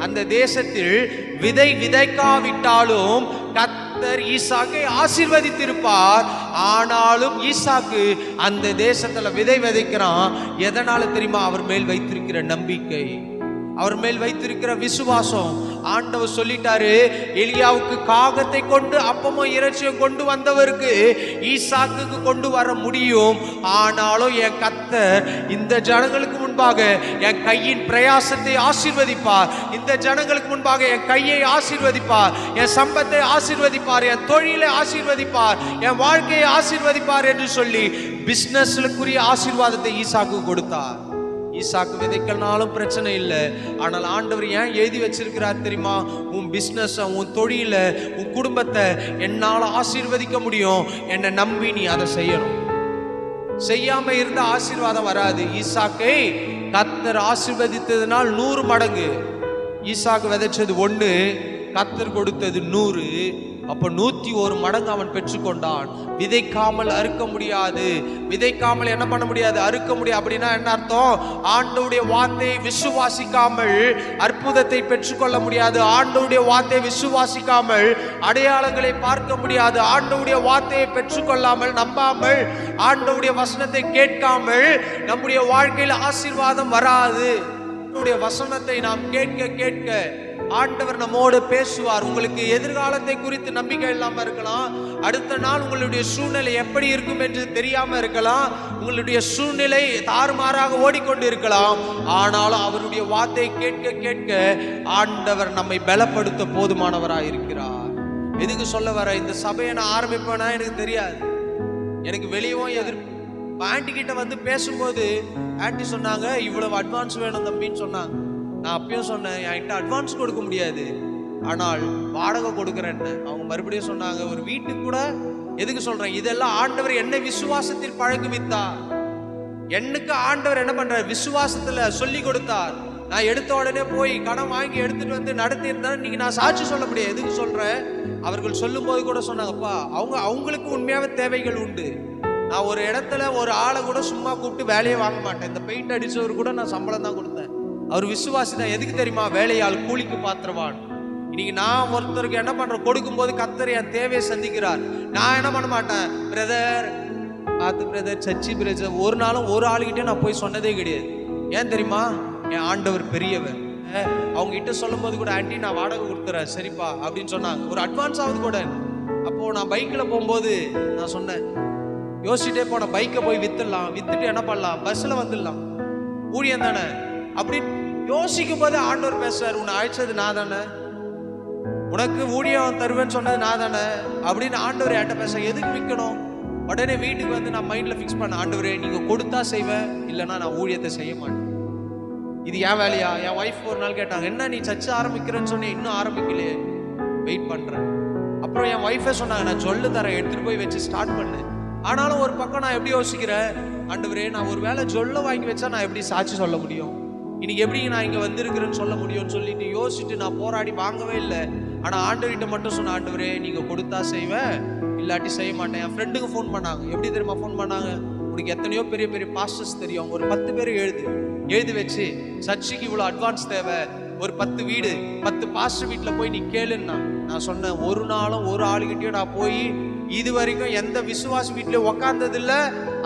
அந்த தேசத்தில் விதைக்காவிட்டாலும் கர்த்தர் ஈசாக்கை ஆசீர்வதித்திருப்பார். ஆனாலும் ஈசாக்கு அந்த தேசத்துல விதைக்கிறான். எதனால தெரியுமா? அவர் மேல் வைத்திருக்கிற நம்பிக்கை, அவர் மேல் வைத்திருக்கிற விசுவாசம். ஆண்டவர் சொல்லிட்டாரு, எலியாவுக்கு காகத்தை கொண்டு அப்பமும் இறைச்சியும் கொண்டு வந்தவருக்கு ஈசாக்குக்கு கொண்டு வர முடியும். ஆனாலும் என் கர்த்தர் இந்த ஜனங்களுக்கு முன்பாக என் கையின் பிரயாசத்தை ஆசீர்வதிப்பார், இந்த ஜனங்களுக்கு முன்பாக என் கையை ஆசீர்வதிப்பார், என் சம்பத்தை ஆசீர்வதிப்பார், என் தொழிலை ஆசீர்வதிப்பார், என் வாழ்க்கையை ஆசீர்வதிப்பார் என்று சொல்லி பிசினஸ்க்குரிய ஆசீர்வாதத்தை ஈசாக்கு கொடுத்தார். ஈசாக்கு விதைக்கனாலும் பிரச்சனை இல்லை. ஆனால் ஆண்டவர் ஏன் எழுதி வச்சிருக்கிறார் தெரியுமா? உன் பிசினஸ், உன் தொழில, உன் குடும்பத்தை என்னால் ஆசீர்வதிக்க முடியும், என்னை நம்பி நீ அதை செய்யணும். செய்யாம இருந்த ஆசீர்வாதம் வராது. ஈசாக்கை கர்த்தர் ஆசீர்வதித்ததுனால் 100 மடங்கு. ஈசாக்கு விதைச்சது 1, கர்த்தர் கொடுத்தது 100. அப்ப 101 மடங்கு அவன் பெற்றுக்கொண்டான். விதைக்காமல் அறுக்க முடியாது, விதைக்காமல் என்ன பண்ண முடியாது? அறுக்க முடியாது. அப்படின்னா என்ன அர்த்தம்? ஆண்டவருடைய வார்த்தையை விசுவாசிக்காமல் அற்புதத்தை பெற்றுக்கொள்ள முடியாது. ஆண்டவருடைய வார்த்தையை விசுவாசிக்காமல் அடையாளங்களை பார்க்க முடியாது. ஆண்டவருடைய வார்த்தையை பெற்றுக்கொள்ளாமல், நம்பாமல், ஆண்டவருடைய வசனத்தை கேட்காமல் நம்முடைய வாழ்க்கையில் ஆசீர்வாதம் வராது. ஆண்டவருடைய வசனத்தை நாம் கேட்க கேட்க ஆண்டவர் நம்மோடு பேசுவார். உங்களுக்கு எதிர்காலத்தை குறித்து நம்பிக்கை இல்லாம இருக்கலாம், அடுத்த நாள் உங்களுடைய சூழ்நிலை எப்படி இருக்கும் என்று தெரியாம இருக்கலாம், உங்களுடைய சூழ்நிலை தாறுமாறாக ஓடிக்கொண்டு இருக்கலாம். ஆனாலும் அவருடைய வார்த்தையை கேட்க கேட்க ஆண்டவர் நம்மை பலப்படுத்த போதுமானவராக இருக்கிறார். எதுக்கு சொல்ல வர? இந்த சபையை நான் ஆரம்பிப்பேனா எனக்கு தெரியாது, எனக்கு வெளியவும் எதிர்ப்பு. ஆண்டி கிட்ட வந்து பேசும்போது ஆண்டி சொன்னாங்க, இவ்வளவு அட்வான்ஸ் வேணும் தம்பின்னு சொன்னாங்க. நான் அப்பயும் சொன்னேன், என்கிட்ட அட்வான்ஸ் கொடுக்க முடியாது, ஆனால் வாடகை கொடுக்குறேன்னு. அவங்க மறுபடியும் சொன்னாங்க, ஒரு வீட்டுக்கு கூட. எதுக்கு சொல்றேன்? இதெல்லாம் ஆண்டவர் என்னை விசுவாசத்தில் பழகுவித்தார். என்னக்கு ஆண்டவர் என்ன பண்றார்? விசுவாசத்துல சொல்லி கொடுத்தார். நான் எடுத்த உடனே போய் கடன் வாங்கி எடுத்துட்டு வந்து நடத்தி இருந்தா இன்னைக்கு நான் சாட்சி சொல்ல முடியாது. எதுக்கு சொல்றேன்? அவர்கள் சொல்லும் போது கூட சொன்னாங்கப்பா, அவங்களுக்கு உண்மையாவே தேவைகள் உண்டு. நான் ஒரு இடத்துல ஒரு ஆளை கூட சும்மா கூப்பிட்டு வேலையை வாங்க மாட்டேன். இந்த பெயிண்ட் அடிச்சவர் கூட நான் சம்பளம் தான் கொடுத்தேன். அவர் விசுவாசி தான். எதுக்கு தெரியுமா? வேலையால் கூலிக்கு பாத்திரவான். இன்னைக்கு நான் ஒருத்தருக்கு என்ன பண்றேன்? கொடுக்கும் போது கர்த்தர் என் தேவையை சந்திக்கிறார். நான் என்ன பண்ண மாட்டேன், பிரதர் பார்த்து பிரதர், சச்சி பிரதர், ஒரு நாளும் ஒரு ஆளுகிட்டே நான் போய் சொன்னதே கிடையாது. ஏன் தெரியுமா? என் ஆண்டவர் பெரியவர். அவங்க கிட்ட சொல்லும் போது கூட, ஆண்டி நான் வாடகை கொடுத்துறேன் சரிப்பா அப்படின்னு சொன்னாங்க. ஒரு அட்வான்ஸ் ஆகுது கூட. அப்போ நான் பைக்ல போகும்போது நான் சொன்னேன், யோசிச்சுட்டே போன, பைக்கை போய் வித்துடலாம், வித்துட்டு என்ன பண்ணலாம், பஸ்ல வந்துடலாம், ஊழியம் தானே அப்படின்னு யோசிக்கும் போது ஆண்டவர் பேசுறாரு, உன்னை அழைச்சது நான் தானே, உனக்கு ஊழியம் தருவேன்னு சொன்னது நான் தானே அப்படின்னு ஆண்டவர் என்கிட்ட பேச, எதுக்கு விற்கணும்? உடனே வீட்டுக்கு வந்து நான் மைண்ட்ல ஃபிக்ஸ் பண்ண, ஆண்டவரே நீங்க கொடுத்தா செய்வேன், இல்லைன்னா நான் ஊழியத்தை செய்ய மாட்டேன். இது என் வேலையா? என் ஒய்ஃப் ஒரு நாள் கேட்டாங்க, என்ன நீ சர்ச்சை ஆரம்பிக்கிறேன்னு சொன்னேன், இன்னும் ஆரம்பிக்கலையே, வெயிட் பண்றேன். அப்புறம் என் ஒய்ஃபே சொன்னாங்க, நான் சொல்லு தரேன், எடுத்துட்டு போய் வச்சு ஸ்டார்ட் பண்ணு. ஆனாலும் ஒரு பக்கம் நான் எப்படி யோசிக்கிறேன், ஆண்டவரே நான் ஒரு வேளை சொல்ல வாங்கி வச்சா நான் எப்படி சாட்சி சொல்ல முடியும், இன்னைக்கு எப்படி நான் இங்க வந்திருக்கிறேன்னு சொல்ல முடியும்னு சொல்லிட்டு யோசிச்சுட்டு நான் போராடி வாங்கவே இல்லை. ஆனா ஆண்டவர்கிட்ட மட்டும் சொன்ன, ஆண்டவரே நீங்க கொடுத்தா செய்வேன், இல்லாட்டி செய்ய மாட்டேன். என் ஃப்ரெண்டுக்கு ஃபோன் பண்ணாங்க. எப்படி தெரியுமா ஃபோன் பண்ணாங்க, உனக்கு எத்தனையோ பெரிய பெரிய பாஸ்டர்ஸ் தெரியும், ஒரு 10 பேர் எழுதி வச்சு, சர்ச்சுக்கு இவ்வளவு அட்வான்ஸ் தேவை, ஒரு 10 வீடு 10 பாஸ்டர் வீட்டுல போய் நீ கேளுன்னா. நான் சொன்னேன், ஒரு நாளும் ஒரு ஆளுகிட்டயும் நான் போய் இது வரைக்கும் எந்த விசுவாசி வீட்லயும் உக்காந்தது இல்ல.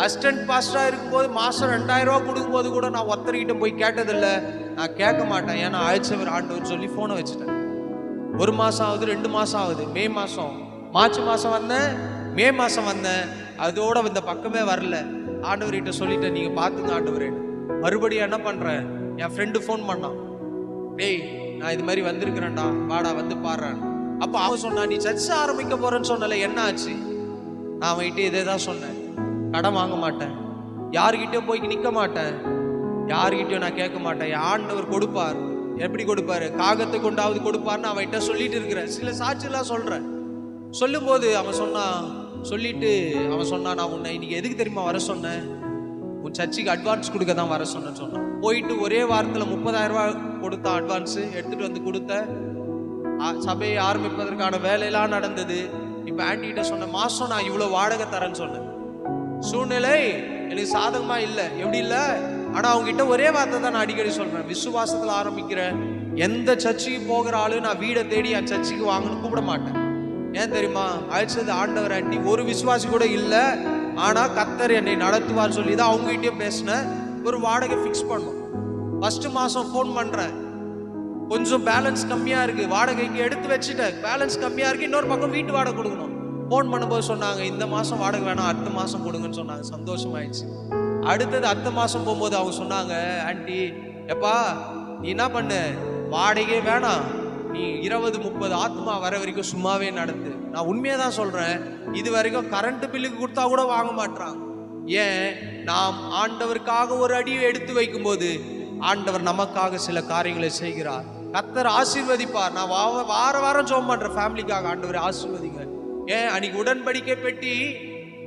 அசிஸ்டன்ட் பாஸ்டரா இருக்கும்போது மாசம் 2000 ரூபாய் கொடுக்கும் போது கூட நான் ஒருத்தர்கிட்ட போய் கேட்டதில்லை, நான் கேட்க மாட்டேன். ஏன்னா அழைச்சவர் ஆண்டவர் சொல்லி போனை வச்சுட்டேன். 1 மாசம் ஆகுது, 2 மாசம் ஆகுது, மே மாசம், மார்ச் மாசம் வந்தேன், மே மாசம் வந்தேன், அதோட இந்த பக்கமே வரல. ஆண்டவர்கிட்ட சொல்லிட்டேன், நீங்க பாத்துங்க ஆண்டவரே. மறுபடியும் என்ன பண்றேன், என் ஃப்ரெண்டு ஃபோன் பண்ணான், டேய் நான் இது மாதிரி வந்திருக்கிறேன்டா, வாடா வந்து பாடுறேன். அப்ப அவன் சொன்னா, நீ சர்ச்சை ஆரம்பிக்க போறேன்னு சொன்னல, என்ன ஆச்சு? நான் அவன்கிட்ட இதே தான் சொன்னேன், கடன் வாங்க மாட்டேன், யாருக்கிட்டையும் போய் நிக்க மாட்டேன், யாருக்கிட்டையும் நான் கேட்க மாட்டேன், ஆண்டவர் கொடுப்பார். எப்படி கொடுப்பாரு? காகத்தை கொண்டாவது கொடுப்பாருன்னு அவன்கிட்ட சொல்லிட்டு இருக்கிறேன். சில சாட்சியெல்லாம் சொல்றேன். சொல்லும் போது அவன் சொன்னான், நான் உன்னை இன்னைக்கு எதுக்கு தெரியுமா வர சொன்னேன், உன் சர்ச்சுக்கு அட்வான்ஸ் கொடுக்க தான் வர சொன்னேன்னு சொன்னான். போயிட்டு ஒரே வாரத்தில் 30,000 ரூபாய் கொடுத்தான் அட்வான்ஸ், எடுத்துட்டு வந்து கொடுத்த. சபையை ஆரம்பிப்பதற்கான வேலையெல்லாம் நடந்தது. இப்ப ஆண்டி கிட்ட சொன்ன, மாசம் நான் இவ்வளவு வாடகை தரேன்னு சொன்னேன். சூழ்நிலை எனக்கு சாதகமா இல்லை, எப்படி இல்லை, ஆனா அவங்க கிட்ட ஒரே வார்த்தை தான் நான் அடிக்கடி சொல்றேன், விசுவாசத்துல ஆரம்பிக்கிறேன். எந்த சர்ச்சுக்கு போகிற ஆளு நான் வீடை தேடி என் சர்ச்சுக்கு வாங்கன்னு கூப்பிட மாட்டேன். ஏன் தெரியுமா? அழைச்சது ஆண்டவர் ஆண்டி, ஒரு விசுவாசி கூட இல்லை, ஆனா கர்த்தர் என்னை நடத்துவார் சொல்லி தான் அவங்க கிட்டயும் பேசினேன். ஒரு வாடகை ஃபிக்ஸ் பண்ணோம். ஃபர்ஸ்ட் மாசம் ஃபோன் பண்றேன், கொஞ்சம் பேலன்ஸ் கம்மியா இருக்கு, வாடகைக்கு எடுத்து வச்சுட்டேன், பேலன்ஸ் கம்மியா இருக்கு, இன்னொரு பக்கம் வீட்டு வாடகை கொடுக்கணும். ஃபோன் பண்ணும்போது சொன்னாங்க, இந்த மாசம் வாடகை வேணாம், அடுத்த மாசம் கொடுங்கன்னு சொன்னாங்க. சந்தோஷமாயிடுச்சு. அடுத்தது அடுத்த மாசம் போகும்போது அவங்க சொன்னாங்க, ஆண்டி எப்பா நீ என்ன பண்ணு, வாடகையே வேணாம், நீ 20-30 ஆத்மா வர வரைக்கும் சும்மாவே நடத்து. நான் உண்மையா தான் சொல்றேன், இது வரைக்கும் கரண்ட் பில்லுக்கு கொடுத்தா கூட வாங்க மாட்டாங்க. ஏன்? நாம் ஆண்டவருக்காக ஒரு அடியை எடுத்து வைக்கும் போது ஆண்டவர் நமக்காக சில காரியங்களை செய்கிறார். கர்த்தர் ஆசீர்வதிப்பார். நான் வாரம் ஜெபம் பண்றேன் ஃபேமிலிக்காக, ஆண்டவரை ஆசீர்வதிங்க. ஏன்? அன்னைக்கு உடன்படிக்கை பெட்டி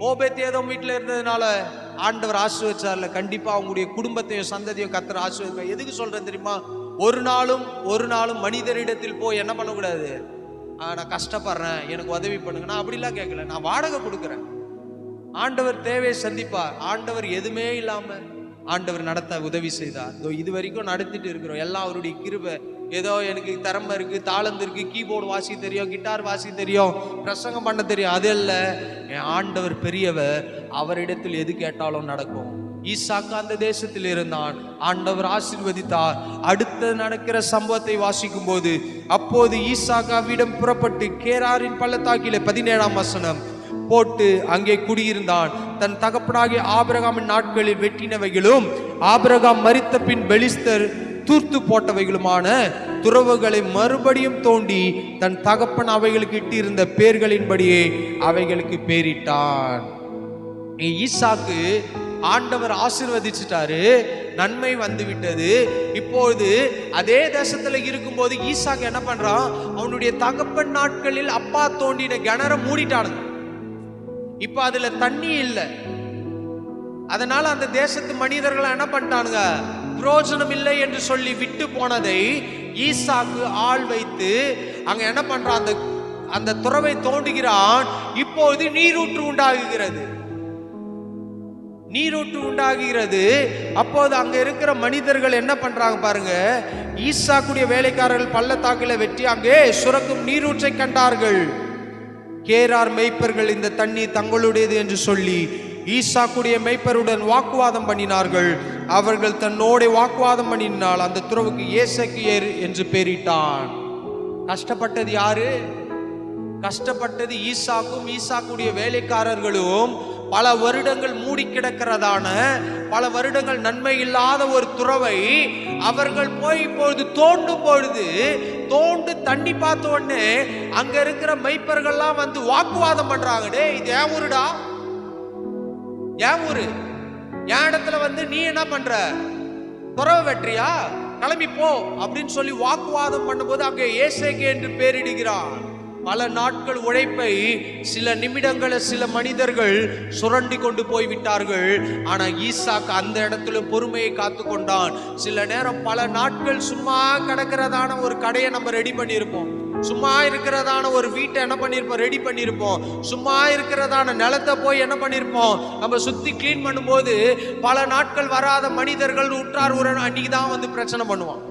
ஓபேத்ஏதோம் வீட்டுல இருந்ததுனால ஆண்டவர் ஆசீர்வதிச்சார்ல, கண்டிப்பா அவங்களுடைய குடும்பத்தையும் சந்ததியும் கர்த்தர் ஆசீர்வதிப்பார். எதுக்கு சொல்றேன் தெரியுமா? ஒரு நாளும் மனிதரிடத்தில் போய் என்ன பண்ணக்கூடாது, நான் கஷ்டப்படுறேன் எனக்கு உதவி பண்ணுங்க, நான் அப்படிலாம் கேட்கல. நான் வாடகை கொடுக்குறேன், ஆண்டவர் தேவையை சந்திப்பார். ஆண்டவர் எதுவுமே இல்லாம ஆண்டவர் நடத்த உதவி செய்தார். இது வரைக்கும் நடத்திட்டு இருக்கிறோம். எல்லாம் அவருடைய கிருபை. ஏதோ எனக்கு திறமை இருக்கு, தாளந்து இருக்கு, கீபோர்டு வாசிக்க தெரியும், கிட்டார் வாசிக்க தெரியும், பிரசங்கம் பண்ண தெரியும், அது இல்ல. என் ஆண்டவர் பெரியவர், அவரிடத்தில் எது கேட்டாலும் நடக்கும். ஈசாக்கு அந்த தேசத்தில் இருந்தான், ஆண்டவர் ஆசீர்வதித்தார். அடுத்து நடக்கிற சம்பவத்தை வாசிக்கும் போது, அப்போது ஈசாக்கு அவ்விடம் புறப்பட்டு கேராரின் பள்ளத்தாக்கிலே 17ஆம் வசனம் போட்டு அங்கே குடியிருந்தான். தன் தகப்பனாகிய ஆபிரகாமின் நாட்களில் வெட்டினவைகளும் ஆபிரகாம் மரித்த பின் பெலிஸ்தர் தூர்த்து போட்டவைகளுமான துறவுகளை மறுபடியும் தோண்டி தன் தகப்பன் அவைகளுக்கு இட்டிருந்த பேர்களின்படியே அவைகளுக்கு பேரிட்டான். ஈசாக்கு ஆண்டவர் ஆசீர்வதிச்சிட்டாரு, நன்மை வந்து விட்டது. இப்பொழுது அதே தேசத்துல இருக்கும்போது ஈசாக்கு என்ன பண்றான், அவனுடைய தகப்பன் நாட்களில் அப்பா தோண்டின கிணற மூடிட்டானுங்க. இப்ப அதுல தண்ணி இல்லை. அதனால அந்த தேசத்து மனிதர்கள் என்ன பண்ணிட்டானுங்க, பிரயோஜனம் இல்லை என்று சொல்லி விட்டு போனதை ஈசாக்கு ஆள் வைத்து அங்க என்ன பண்றான், அந்த துறவை தோண்டுகிறான். இப்போது நீரூற்று உண்டாகுகிறது. அப்போது அங்க இருக்கிற மனிதர்கள் என்ன பண்றாங்க பாருங்க, ஈசாக்குடைய வேலைக்காரர்கள் பள்ளத்தாக்கில வெட்டி அங்கே சுரக்கும் நீரூற்றை கண்டார்கள். கேரார் மேய்ப்பர்கள் இந்த தண்ணி தங்களுடையது என்று சொல்லி ஈசாக்குடைய மேய்ப்பருடன் வாக்குவாதம் பண்ணினார்கள். அவர்கள் தன்னோட வாக்குவாதம் பண்ணினால் அந்த துறவுக்கு ஏசேக்கியேல் என்று பெயரிட்டான். கஷ்டப்பட்டது யாரு? கஷ்டப்பட்டது ஈசாக்கும் ஈசாக்குடைய வேலைக்காரர்களும். பல வருடங்கள் மூடி கிடக்கிறதான, பல வருடங்கள் நன்மை இல்லாத ஒரு துறவை அவர்கள் போய் இப்பொழுது தோண்டும் பொழுது, தோண்டு தண்ணி பார்த்த உடனே அங்க இருக்கிற மெய்ப்பர்கள்லாம் வந்து வாக்குவாதம் பண்றாங்க. டே, இது ஏன் ஊருடா, ஏன் ஊரு, என் இடத்துல வந்து நீ என்ன பண்ற, துறவை வெற்றியா, கிளம்பி போ அப்படின்னு சொல்லி வாக்குவாதம் பண்ணும்போது அங்கே ஏசேக்கியேல் என்று பெயரிடுகிறான். பல நாட்கள் உழைப்பை சில நிமிடங்களை சில மனிதர்கள் சுரண்டி கொண்டு போய்விட்டார்கள். ஆனா ஈசாக்கு அந்த இடத்துல பொறுமையை காத்து கொண்டான். சில நேரம் பல நாட்கள் சும்மா கிடக்கிறதான ஒரு கடையை நம்ம ரெடி பண்ணியிருப்போம், சும்மா இருக்கிறதான ஒரு வீட்டை என்ன பண்ணிருப்போம், ரெடி பண்ணிருப்போம், சும்மா இருக்கிறதான நிலத்தை போய் என்ன பண்ணிருப்போம், நம்ம சுத்தி கிளீன் பண்ணும்போது பல நாட்கள் வராத மனிதர்கள் உற்றார் உறவினர் அன்னைக்கு தான் வந்து பிரச்சனை பண்ணுவான்.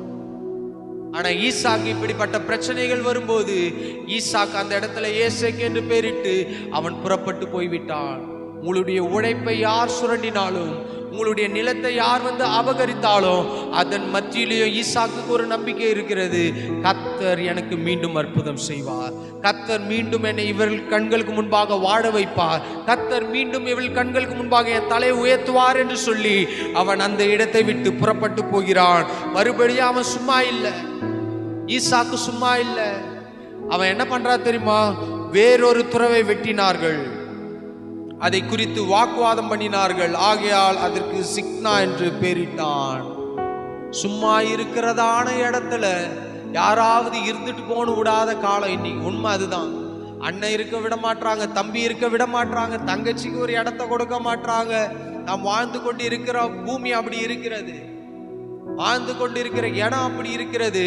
ஆனா ஈசாக்கு இப்படிப்பட்ட பிரச்சனைகள் வரும்போது ஈசாக்கு அந்த இடத்துல ஏசேக்கியேல் என்று பெயரிட்டு அவன் புறப்பட்டு போய்விட்டான். உங்களுடைய உழைப்பை யார் சுரண்டினாலும், உங்களுடைய நிலத்தை யார் வந்து அபகரித்தாலும் அதன் மத்தியிலேயே ஈசாக்குக்கு ஒரு நம்பிக்கை இருக்கிறது. கர்த்தர் எனக்கு மீண்டும் அற்புதம் செய்வார், கர்த்தர் மீண்டும் என்னை இவர்கள் கண்களுக்கு முன்பாக வாழ வைப்பார், கர்த்தர் மீண்டும் இவர்கள் கண்களுக்கு முன்பாக என் தலையை உயர்த்துவார் என்று சொல்லி அவன் அந்த இடத்தை விட்டு புறப்பட்டு போகிறான். மறுபடியும் அவன் சும்மா இல்லை, ஈசாக்கு சும்மா இல்லை. அவன் என்ன பண்றா தெரியுமா? வேறொரு துறவை வெட்டினார்கள், அதை குறித்து வாக்குவாதம் பண்ணினார்கள். ஆகையால் அதற்கு சிக்னா என்று பெயரிட்டான். சும்மா இருக்கிறதான இடத்துல யாராவது இருந்துட்டு போன விடாத காலம் இன்னைக்கு. உண்மை அதுதான். அண்ணன் இருக்க விட மாட்டாங்க, தம்பி இருக்க விட மாட்டாங்க, தங்கச்சிக்கு ஒரு இடத்த கொடுக்க மாட்டாங்க. நாம் வாழ்ந்து கொண்டு இருக்கிற பூமி அப்படி இருக்கிறது, வாழ்ந்து கொண்டு இருக்கிற இடம் அப்படி இருக்கிறது.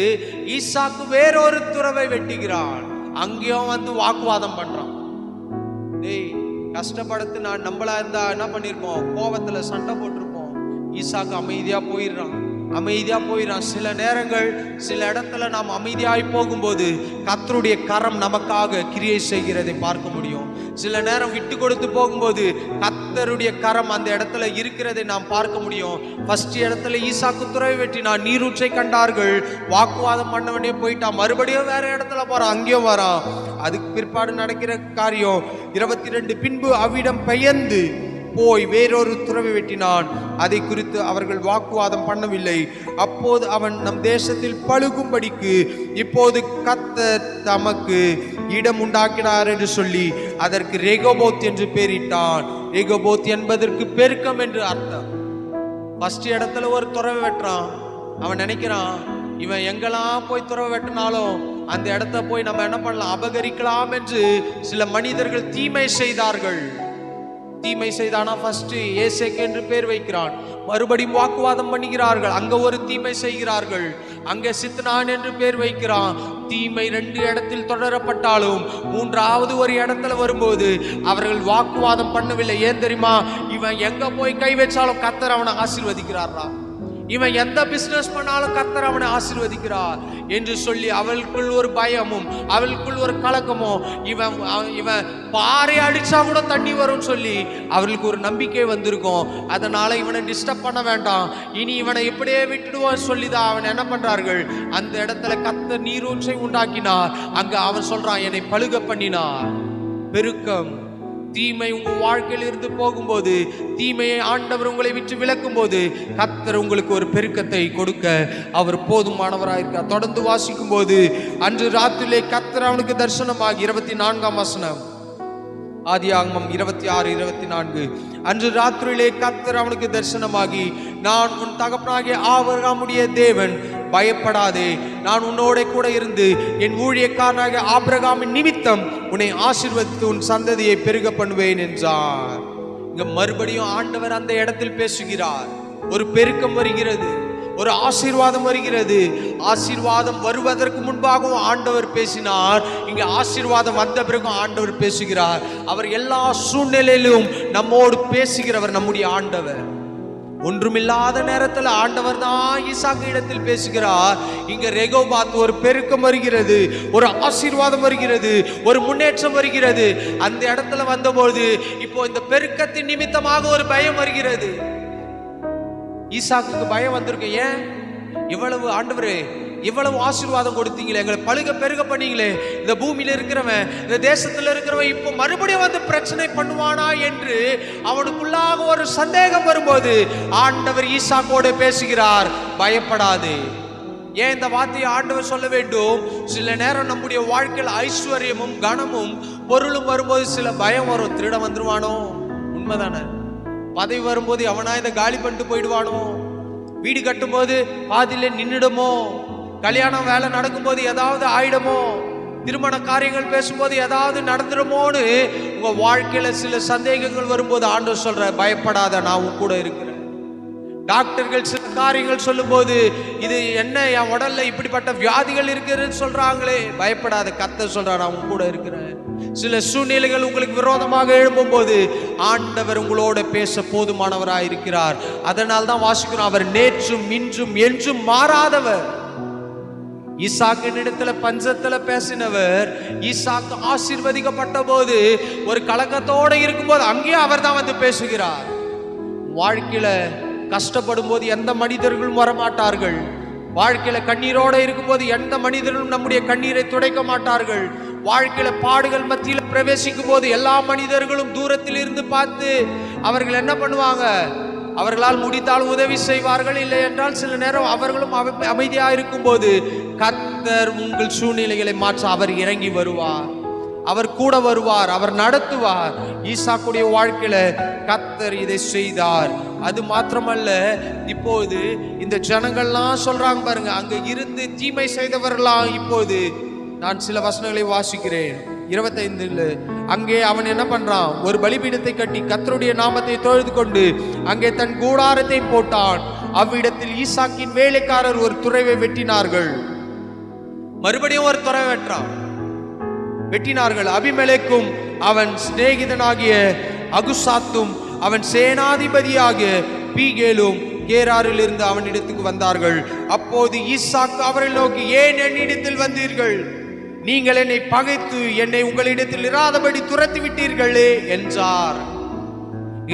ஈசாக்கு வேறொரு துறவை வெட்டுகிறான், அங்கேயும் வந்து வாக்குவாதம் பண்றான். டேய், கஷ்டப்படுத்து நான் நம்மளா இருந்தா என்ன பண்ணிருப்போம், கோபத்துல சண்டை போட்டிருப்போம். ஈசாக்கு அமைதியா போயிடுறான், அமைதியா போயிடறான். சில நேரங்கள் சில இடத்துல நாம் அமைதியாய் போகும்போது கர்த்தருடைய கரம் நமக்காக கிரியை செய்கிறதை பார்க்க முடியும். சில நேரம் விட்டு கொடுத்து போகும்போது கர்த்தருடைய கரம் அந்த இடத்துல இருக்கிறதை நாம் பார்க்க முடியும். ஃபர்ஸ்ட் இடத்துல ஈசாக்கு துறவை வெட்டினான், நீரூற்றை கண்டார்கள், வாக்குவாதம் பண்ணவனே போயிட்டான். மறுபடியும் வேற இடத்துல போறான், அங்கேயும் வரான். அதுக்கு பிற்பாடு நடக்கிற காரியம் 22. பின்பு அவ்விடம் பெயர்ந்து போய் வேறொரு துறவை வெட்டினான், அதை குறித்து அவர்கள் வாக்குவாதம் பண்ணவில்லை. அப்போது அவன் நம் தேசத்தில் பழுகும்படிக்கு இப்போது கர்த்தர் தமக்கு இடம் உண்டாக்கினார் என்று சொல்லி அதற்கு ரெகோபோத் என்று பெயரிட்டான். ரெகோபோத் என்பதற்கு பெருக்கம் என்று அர்த்தம். ஃபர்ஸ்ட் இடத்துல ஒரு துறவை வெட்டுறான். அவன் நினைக்கிறான், இவன் எங்கெல்லாம் போய் துறவை வெட்டினாலும் அந்த இடத்த போய் நம்ம என்ன பண்ணலாம், அபகரிக்கலாம் என்று சில மனிதர்கள் தீமை செய்தார்கள். தீமை செய்தானா ஃபர்ஸ்ட் ஏசேக்கியேல் என்று பேர் வைக்கிறான். மறுபடியும் வாக்குவாதம் பண்ணுகிறார்கள், அங்க ஒரு தீமை செய்கிறார்கள், அங்க சித்னான் என்று பேர் வைக்கிறான். தீமை 2 இடத்தில் தொடரப்பட்டாலும் 3வது ஒரு இடத்துல வரும்போது அவர்கள் வாக்குவாதம் பண்ணவில்லை. ஏன் தெரியுமா? இவன் எங்க போய் கை வச்சாலும் கர்த்தர் அவனை ஆசீர்வதிக்கிறாரா, இவன் எந்த பிசினஸ் பண்ணாலும் கர்த்தர் அவனை ஆசீர்வதிக்கிறார் என்று சொல்லி அவளுக்குள் ஒரு பயமும் அவளுக்குள் ஒரு கலக்கமும், இவன் பாறை அடிச்சா கூட தண்ணி வரும்னு சொல்லி அவர்களுக்கு ஒரு நம்பிக்கை வந்திருக்கும். அதனால இவனை டிஸ்டர்ப் பண்ண வேண்டாம், இனி இவனை இப்படியே விட்டுடுவோம் சொல்லிதான் அவன் என்ன பண்றார்கள், அந்த இடத்துல கர்த்தர் நீரூற்றை உண்டாக்கினார். அங்க அவன் சொல்றான், என்னை பழுக பண்ணினார். பெருக்கம், தீமை உங்க வாழ்க்கையில் இருந்து போகும்போது, தீமையை ஆண்டவர் உங்களை விட்டு விலக்கும் போது கர்த்தர் உங்களுக்கு ஒரு பெருக்கத்தை கொடுக்க அவர் போதுமானவராயிருக்கார். தொடர்ந்து வாசிக்கும் போது, அன்று ராத்திரிலே கர்த்தர் அவனுக்கு தரிசனமாகி 24ஆம் வசனம், ஆதியாகமம் 26:24. அன்று ராத்திரியிலே கர்த்தர் அவனுக்கு தரிசனமாகி, நான் உன் தகப்பனாகிய ஆபிரகாமுடைய தேவன், பயப்படாதே, நான் உன்னோட கூட இருந்து என் ஊழியக்காரனாகிய ஆபிரகாமின் நிமித்தம் உன்னை ஆசீர்வதித்து உன் சந்ததியை பெருக பண்ணுவேன் என்றார். இங்க மறுபடியும் ஆண்டவர் அந்த இடத்தில் பேசுகிறார். ஒரு பெருக்கம் வருகிறது, ஒரு ஆசீர்வாதம் வருகிறது. ஆசீர்வாதம் வருவதற்கு முன்பாகவும் ஆண்டவர் பேசினார், இங்க ஆசீர்வாதம் வந்த பிறகும் ஆண்டவர் பேசுகிறார். அவர் எல்லா சூழ்நிலையிலும் நம்மோடு பேசுகிறவர் நம்முடைய ஆண்டவர். ஒன்றுமில்லாத நேரத்தில் ஆண்டவர் தான் ஈசாக்கு இடத்தில் பேசுகிறார். இங்க ரெகோபாத் ஒரு பெருக்கம் வருகிறது, ஒரு ஆசீர்வாதம் வருகிறது, ஒரு முன்னேற்றம் வருகிறது. அந்த இடத்துல வந்தபோது இப்போ இந்த பெருக்கத்தின் நிமித்தமாக ஒரு பயம் வருகிறது. ஈசாக்குக்கு பயம் வந்திருக்கு. ஏன்? இவ்வளவு ஆண்டவரே, இவ்வளவு ஆசீர்வாதம் கொடுத்தீங்களே, எங்களை பழுக பெருக பண்ணீங்களே, இந்த பூமியில இருக்கிறவன், இந்த தேசத்துல இருக்கிறவன் இப்போ மறுபடியும் வந்து பிரச்சனை பண்ணுவானா என்று அவனுக்குள்ளாக ஒரு சந்தேகம் வரும்போது ஆண்டவர் ஈசாக்கோடு பேசுகிறார், பயப்படாது. ஏன் இந்த வார்த்தையை ஆண்டவர் சொல்ல வேண்டும்? சில நேரம் நம்முடைய வாழ்க்கையில் ஐஸ்வர்யமும் கனமும் பொருளும் வரும்போது சில பயம் வரும். திருட வந்துருவானோ? உண்மைதானே. பதவி வரும்போது அவனா இதை காலி பண்ணிட்டு போயிடுவானோ? வீடு கட்டும் போது பாதியில நின்றுடுமோ? கல்யாணம் வேலை நடக்கும்போது ஏதாவது ஆயிடுமோ? திருமண காரியங்கள் பேசும்போது ஏதாவது நடந்துடுமோன்னு உங்க வாழ்க்கையில சில சந்தேகங்கள் வரும்போது ஆண்டவர் சொல்ற, பயப்படாத, நான் உன் கூட இருக்கிறேன். டாக்டர்கள் சில காரியங்கள் சொல்லும் போது இது என்ன, என் உடல்ல இப்படிப்பட்ட வியாதிகள் இருக்குன்னு சொல்றாங்களே, பயப்படாத, கர்த்தர் சொல்றார், நான் உன் கூட இருக்கிறேன். சில சூழ்நிலைகள் உங்களுக்கு விரோதமாக எழும்பும் போது ஆண்டவர் உங்களோட பேச போதுமானவராய் இருக்கிறார். அதனால் தான் வாசிக்கிறோம், அவர் நேற்றும் இன்றும் என்றும் மாறாதவர். ஈசாக்கின் இடத்துல பஞ்சத்துல பேசினவர் ஈசாக்கு ஆசீர்வதிக்கப்பட்ட போது ஒரு கலக்கத்தோட இருக்கும்போது அங்கேயே அவர் தான் வந்து பேசுகிறார். வாழ்க்கையில கஷ்டப்படும் போது எந்த மனிதர்களும் வரமாட்டார்கள். வாழ்க்கையில கண்ணீரோட இருக்கும்போது எந்த மனிதர்களும் நம்முடைய கண்ணீரை துடைக்க மாட்டார்கள். வாழ்க்கையில பாடுகள் மத்தியில் பிரவேசிக்கும் போது எல்லா மனிதர்களும் தூரத்தில் இருந்து பார்த்து அவர்கள் என்ன பண்ணுவாங்க? அவர்களால் முடித்தால் உதவி செய்வார்கள், இல்லை என்றால் சில நேரம் அவர்களும் அமைதியாக இருக்கும் போது கர்த்தர் உங்கள் சூழ்நிலைகளை மாற்ற அவர் இறங்கி வருவார், அவர் கூட வருவார், அவர் நடத்துவார். ஈசாக்குடைய வாழ்க்கையில கர்த்தர் இதை செய்தார். அது மாத்திரமல்ல, இப்போது இந்த ஜனங்கள்லாம் சொல்றாங்க பாருங்க, அங்க இருந்து தீமை செய்தவர்களாம். இப்போது நான் சில வசனங்களை வாசிக்கிறேன். 25 அங்கே அவன் என்ன பண்றான்? ஒரு பலிபீடத்தை கட்டி கர்த்தருடைய நாமத்தை தொழுது கொண்டு அங்கே தன் கூடாரத்தை போட்டான். அவ்விடத்தில் ஈசாக்கின் வேலைக்காரர் ஒரு துறவை வெட்டினார்கள். மறுபடியும் ஒரு துறவை வெட்டினார்கள். அபிமெலேக்கும் அவன் சிநேகிதனாகிய அகுசாத்தும் அவன் சேனாதிபதியாகிய பீகேலும் கேராரில் இருந்து அவன் இடத்துக்கு வந்தார்கள். அப்போது ஈசாக்கு அவரை நோக்கி, ஏன் என்னிடத்தில் வந்தீர்கள்? நீங்கள் என்னை பகைத்து என்னை உங்களிடத்தில் இராதபடி துரத்தி விட்டீர்களே என்றார்.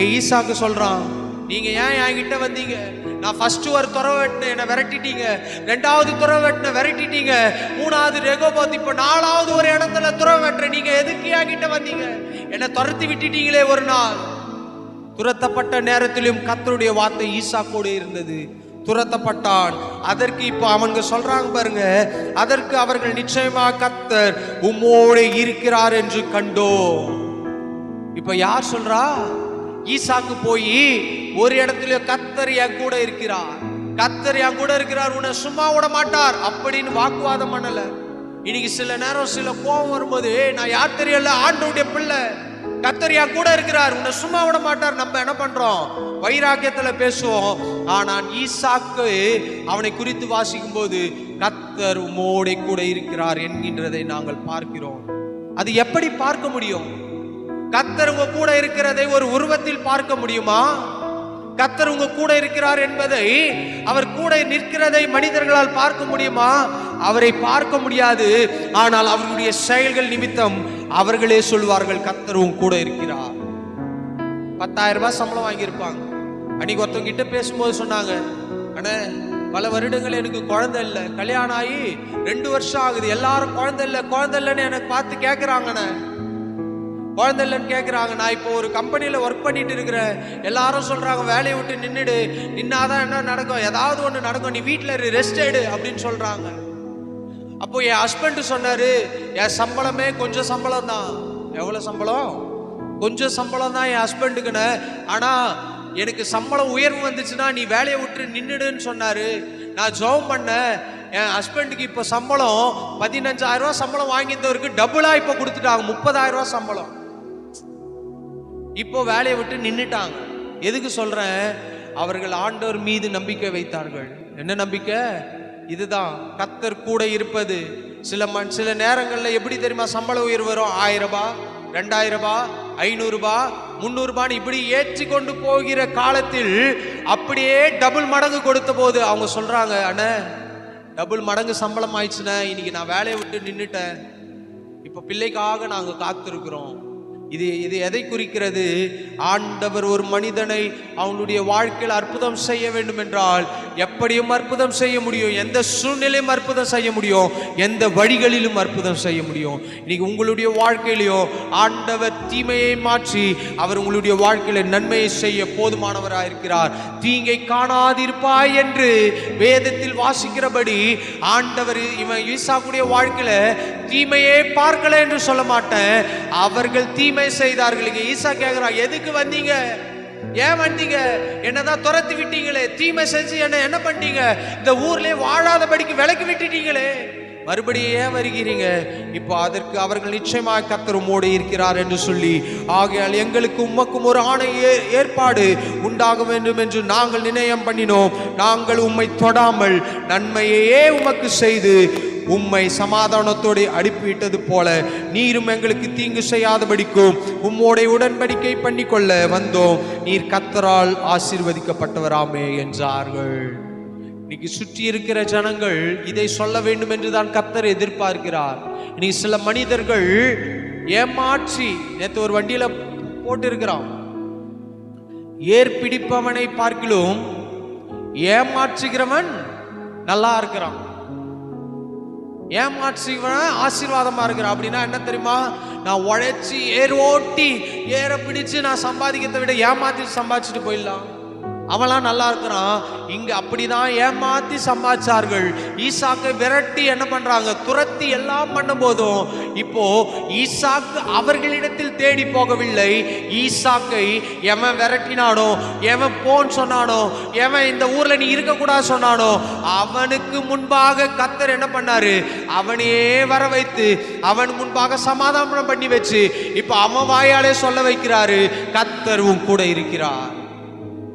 ஈசாக்கு சொல்றான், நீங்க ஏன் என்கிட்ட வந்தீங்க? நான் ஃபர்ஸ்ட் ஒரு துறவை வெட்டின, என்னை விரட்டிட்டீங்க. ரெண்டாவது துறவை வெட்டின, விரட்டிட்டீங்க. மூணாவது ரெகோபோத், இப்ப நாலாவது ஒரு இடத்துல துறவை வெட்டுற. நீங்க எதுக்கு என்கிட்ட வந்தீங்க? என்னை துரத்தி விட்டுட்டீங்களே. ஒரு நாள் துரத்தப்பட்ட நேரத்திலும் கர்த்தருடைய வார்த்தை ஈசாக்கோடு இருந்தது. துரத்தப்பட்டான். அதற்கு இப்ப அவங்க சொல்றாங்க பாருங்க, அதற்கு அவர்கள் நிச்சயமாக கர்த்தர் உம்மோடு இருக்கிறார் என்று கண்டோம். இப்ப யார் சொல்றா? ஈசாக்கு போய் ஒரு இடத்துல கர்த்தர் என் கூட இருக்கிறார், கர்த்தர் என் கூட இருக்கிறார், உன்னை சும்மா விட மாட்டார் அப்படின்னு வாக்குவாதம் பண்ணல. இன்னைக்கு சில நேரம் சில கோபம் வரும்போது, நான் யார் தெரியல, ஆண்டவருடைய பிள்ளை, கர்த்தர் என் கூட இருக்கிறார், உன்னை சும்மா விட மாட்டார். நம்ம என்ன பண்றோம்? வைராக்கியத்துல பேசுவோம். ஆனால் ஈசாக்கு அவனை குறித்து வாசிக்கும் போது கர்த்தர் உம்மோடு கூட இருக்கிறார் என்கின்றதை நாங்கள் பார்க்கிறோம். அது எப்படி பார்க்க முடியும்? கர்த்தர் உங்க கூட இருக்கிறதை ஒரு உருவத்தில் பார்க்க முடியுமா? கர்த்தர் உங்க கூட இருக்கிறார் என்பதை, அவர் கூட நிற்கிறதை மனிதர்களால் பார்க்க முடியுமா? அவரை பார்க்க முடியாது. ஆனால் அவருடைய செயல்கள் நிமித்தம் அவர்களே சொல்வார்கள், கர்த்தர் உங்க கூட இருக்கிறார். 10,000 ரூபாய் சம்பளம் வாங்கியிருப்பாங்க. அன்னைக்கு ஒருத்தவங்க கிட்ட பேசும்போது சொன்னாங்க, அண்ணே பல வருடங்கள் எனக்கு குழந்தை இல்லை, கல்யாணம் ஆகி 2 வருஷம் ஆகுது, எல்லாரும் குழந்தை இல்லைன்னு எனக்கு பார்த்து கேட்குறாங்கண்ணே, குழந்தை இல்லைன்னு கேட்குறாங்க. நான் இப்போ ஒரு கம்பெனியில் ஒர்க் பண்ணிட்டு இருக்கிறேன். எல்லாரும் சொல்றாங்க, வேலையை விட்டு நின்னாதான் என்ன நடக்கும், ஏதாவது ஒன்று நடக்கும், நீ வீட்டில் ரெஸ்ட் எடு அப்படின்னு சொல்றாங்க. அப்போ என் ஹஸ்பண்ட் சொன்னாரு, என் சம்பளமே கொஞ்சம் சம்பளம் தான். எவ்வளவு சம்பளம்? கொஞ்சம் சம்பளம் தான் என் ஹஸ்பண்டுக்குன்னு. ஆனா எனக்கு சம்பளம் உயர்வு வந்துச்சுன்னா நீ வேலையை விட்டு நின்னுடுன்னு சொன்னாரு. நான் ஜெபம் பண்ணேன். என் ஹஸ்பண்டுக்கு இப்போ சம்பளம் 15,000 ரூபாய் சம்பளம் வாங்கியிருந்தவருக்கு டபுளா இப்போ கொடுத்துட்டாங்க, 30,000 ரூபாய் சம்பளம். இப்போ வேலையை விட்டு நின்னுட்டாங்க. எதுக்கு சொல்றேன்? அவர்கள் ஆண்டவர் மீது நம்பிக்கை வைத்தார்கள். என்ன நம்பிக்கை? இதுதான், கர்த்தர் கூட இருப்பது. சில நேரங்கள்ல எப்படி தெரியுமா சம்பள உயர்வு வரும்? 1000 ரூபாய், 2000 ரூபாய், 500 ரூபாய், 300 ரூபாய் இப்படி ஏற்றி கொண்டு போகிற காலத்தில் அப்படியே டபுள் மடங்கு கொடுத்த போது அவங்க சொல்றாங்க, அண்ணே டபுள் மடங்கு சம்பளம் ஆயிடுச்சுண்ணே, இன்னைக்கு நான் வேலையை விட்டு நின்னுட்டேன், இப்ப பிள்ளைக்காக நாங்க காத்திருக்கிறோம், இது எதை குறிக்கிறது? ஆண்டவர் ஒரு மனிதனை அவனுடைய வாழ்க்கையில் அற்புதம் செய்ய வேண்டும் என்றால் எப்படியும் அற்புதம் செய்ய முடியும். எந்த சூழ்நிலையும் அற்புதம் செய்ய முடியும், எந்த வழிகளிலும் அற்புதம் செய்ய முடியும். இன்னைக்கு உங்களுடைய வாழ்க்கையிலையும் ஆண்டவர் தீமையை மாற்றி அவர் உங்களுடைய வாழ்க்கையில நன்மையை செய்ய போதுமானவராக இருக்கிறார். தீங்கை காணாதிருப்பாய் என்று வேதத்தில் வாசிக்கிறபடி ஆண்டவர் இவன் ஈசாக்குடைய வாழ்க்கையில தீமையே பார்க்கல என்று சொல்ல மாட்டேன், அவர்கள் தீமை செய்தார்கள். ஈசா கேக்குறா, எதுக்கு வந்தீங்க, ஏன் வந்தீங்க, என்னதான் துரத்தி விட்டீங்களே, தீமை செஞ்சு என்ன பண்ணிட்டீங்க, இந்த ஊர்லயே வாழாதபடிக்கு விலக்கி விட்டுட்டீங்களே, மறுபடியும் ஏன் வருகிறீங்க? இப்போ அதற்கு அவர்கள் நிச்சயமாக கர்த்தர் உம்மோடு இருக்கிறார் என்று சொல்லி, ஆகையால் எங்களுக்கு உமக்கும் ஒரு ஆணை ஏற்பாடு உண்டாக வேண்டும் என்று நாங்கள் நிர்ணயம் பண்ணினோம். நாங்கள் உம்மை தொடாமல் நன்மையே உமக்கு செய்து உம்மை சமாதானத்தோடு அனுப்பிவிட்டது போல நீரும் எங்களுக்கு தீங்கு செய்யாதபடிக்கும் உம்மோட உடன்படிக்கை பண்ணிக்கொள்ள வந்தோம். நீர் கர்த்தரால் ஆசீர்வதிக்கப்பட்டவராமே என்றார்கள். இன்னைக்கு சுற்றி இருக்கிற ஜனங்கள் இதை சொல்ல வேண்டும் என்றுதான் கர்த்தர் எதிர்பார்க்கிறார். இன்னைக்கு சில மனிதர்கள் ஏமாற்றி, நேற்று ஒரு வண்டியில போட்டு இருக்கிறான், ஏற்பிடிப்பவனை பார்க்கிலும் ஏமாற்றுகிறவன் நல்லா இருக்கிறான், ஏமாற்றுகிறவன் ஆசீர்வாதமா இருக்கிறான். அப்படின்னா என்ன தெரியுமா? நான் உழைச்சி ஏர் ஓட்டி ஏற பிடிச்சு நான் சம்பாதிக்கிறதை விட ஏமாத்தி சம்பாதிச்சுட்டு போயிடலாம், அவன்லாம் நல்லா இருக்கிறான். இங்க அப்படிதான் ஏமாத்தி சம்பாதிச்சார்கள். ஈசாக்கை விரட்டி என்ன பண்றாங்க, துரத்தி எல்லாம் பண்ணும் போதும் இப்போ ஈசாக்கு அவர்களிடத்தில் தேடி போகவில்லை. ஈசாக்கை எவன் விரட்டினானோ, எவன் போன்னு சொன்னானோ, எவன் இந்த ஊர்ல நீ இருக்க கூடாது சொன்னானோ, அவனுக்கு முன்பாக கர்த்தர் என்ன பண்ணாரு, அவனையே வர வைத்து அவன் முன்பாக சமாதானம் பண்ணி வச்சு இப்ப அவன் வாயாலே சொல்ல வைக்கிறாரு, கர்த்தரும் கூட இருக்கிறார்,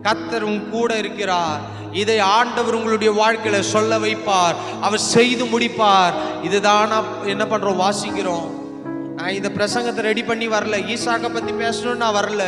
கர்த்தரும் கூட இருக்கிறார். இதை ஆண்டவர் உங்களுடைய வாழ்க்கையில சொல்ல வைப்பார், அவர் செய்து முடிப்பார். இதுதான் என்ன பண்றோம், வாசிக்கிறோம். நான் இந்த பிரசங்கத்தை ரெடி பண்ணி வரல, ஈசாக்கை பத்தி பேசணும்னு நான் வரல.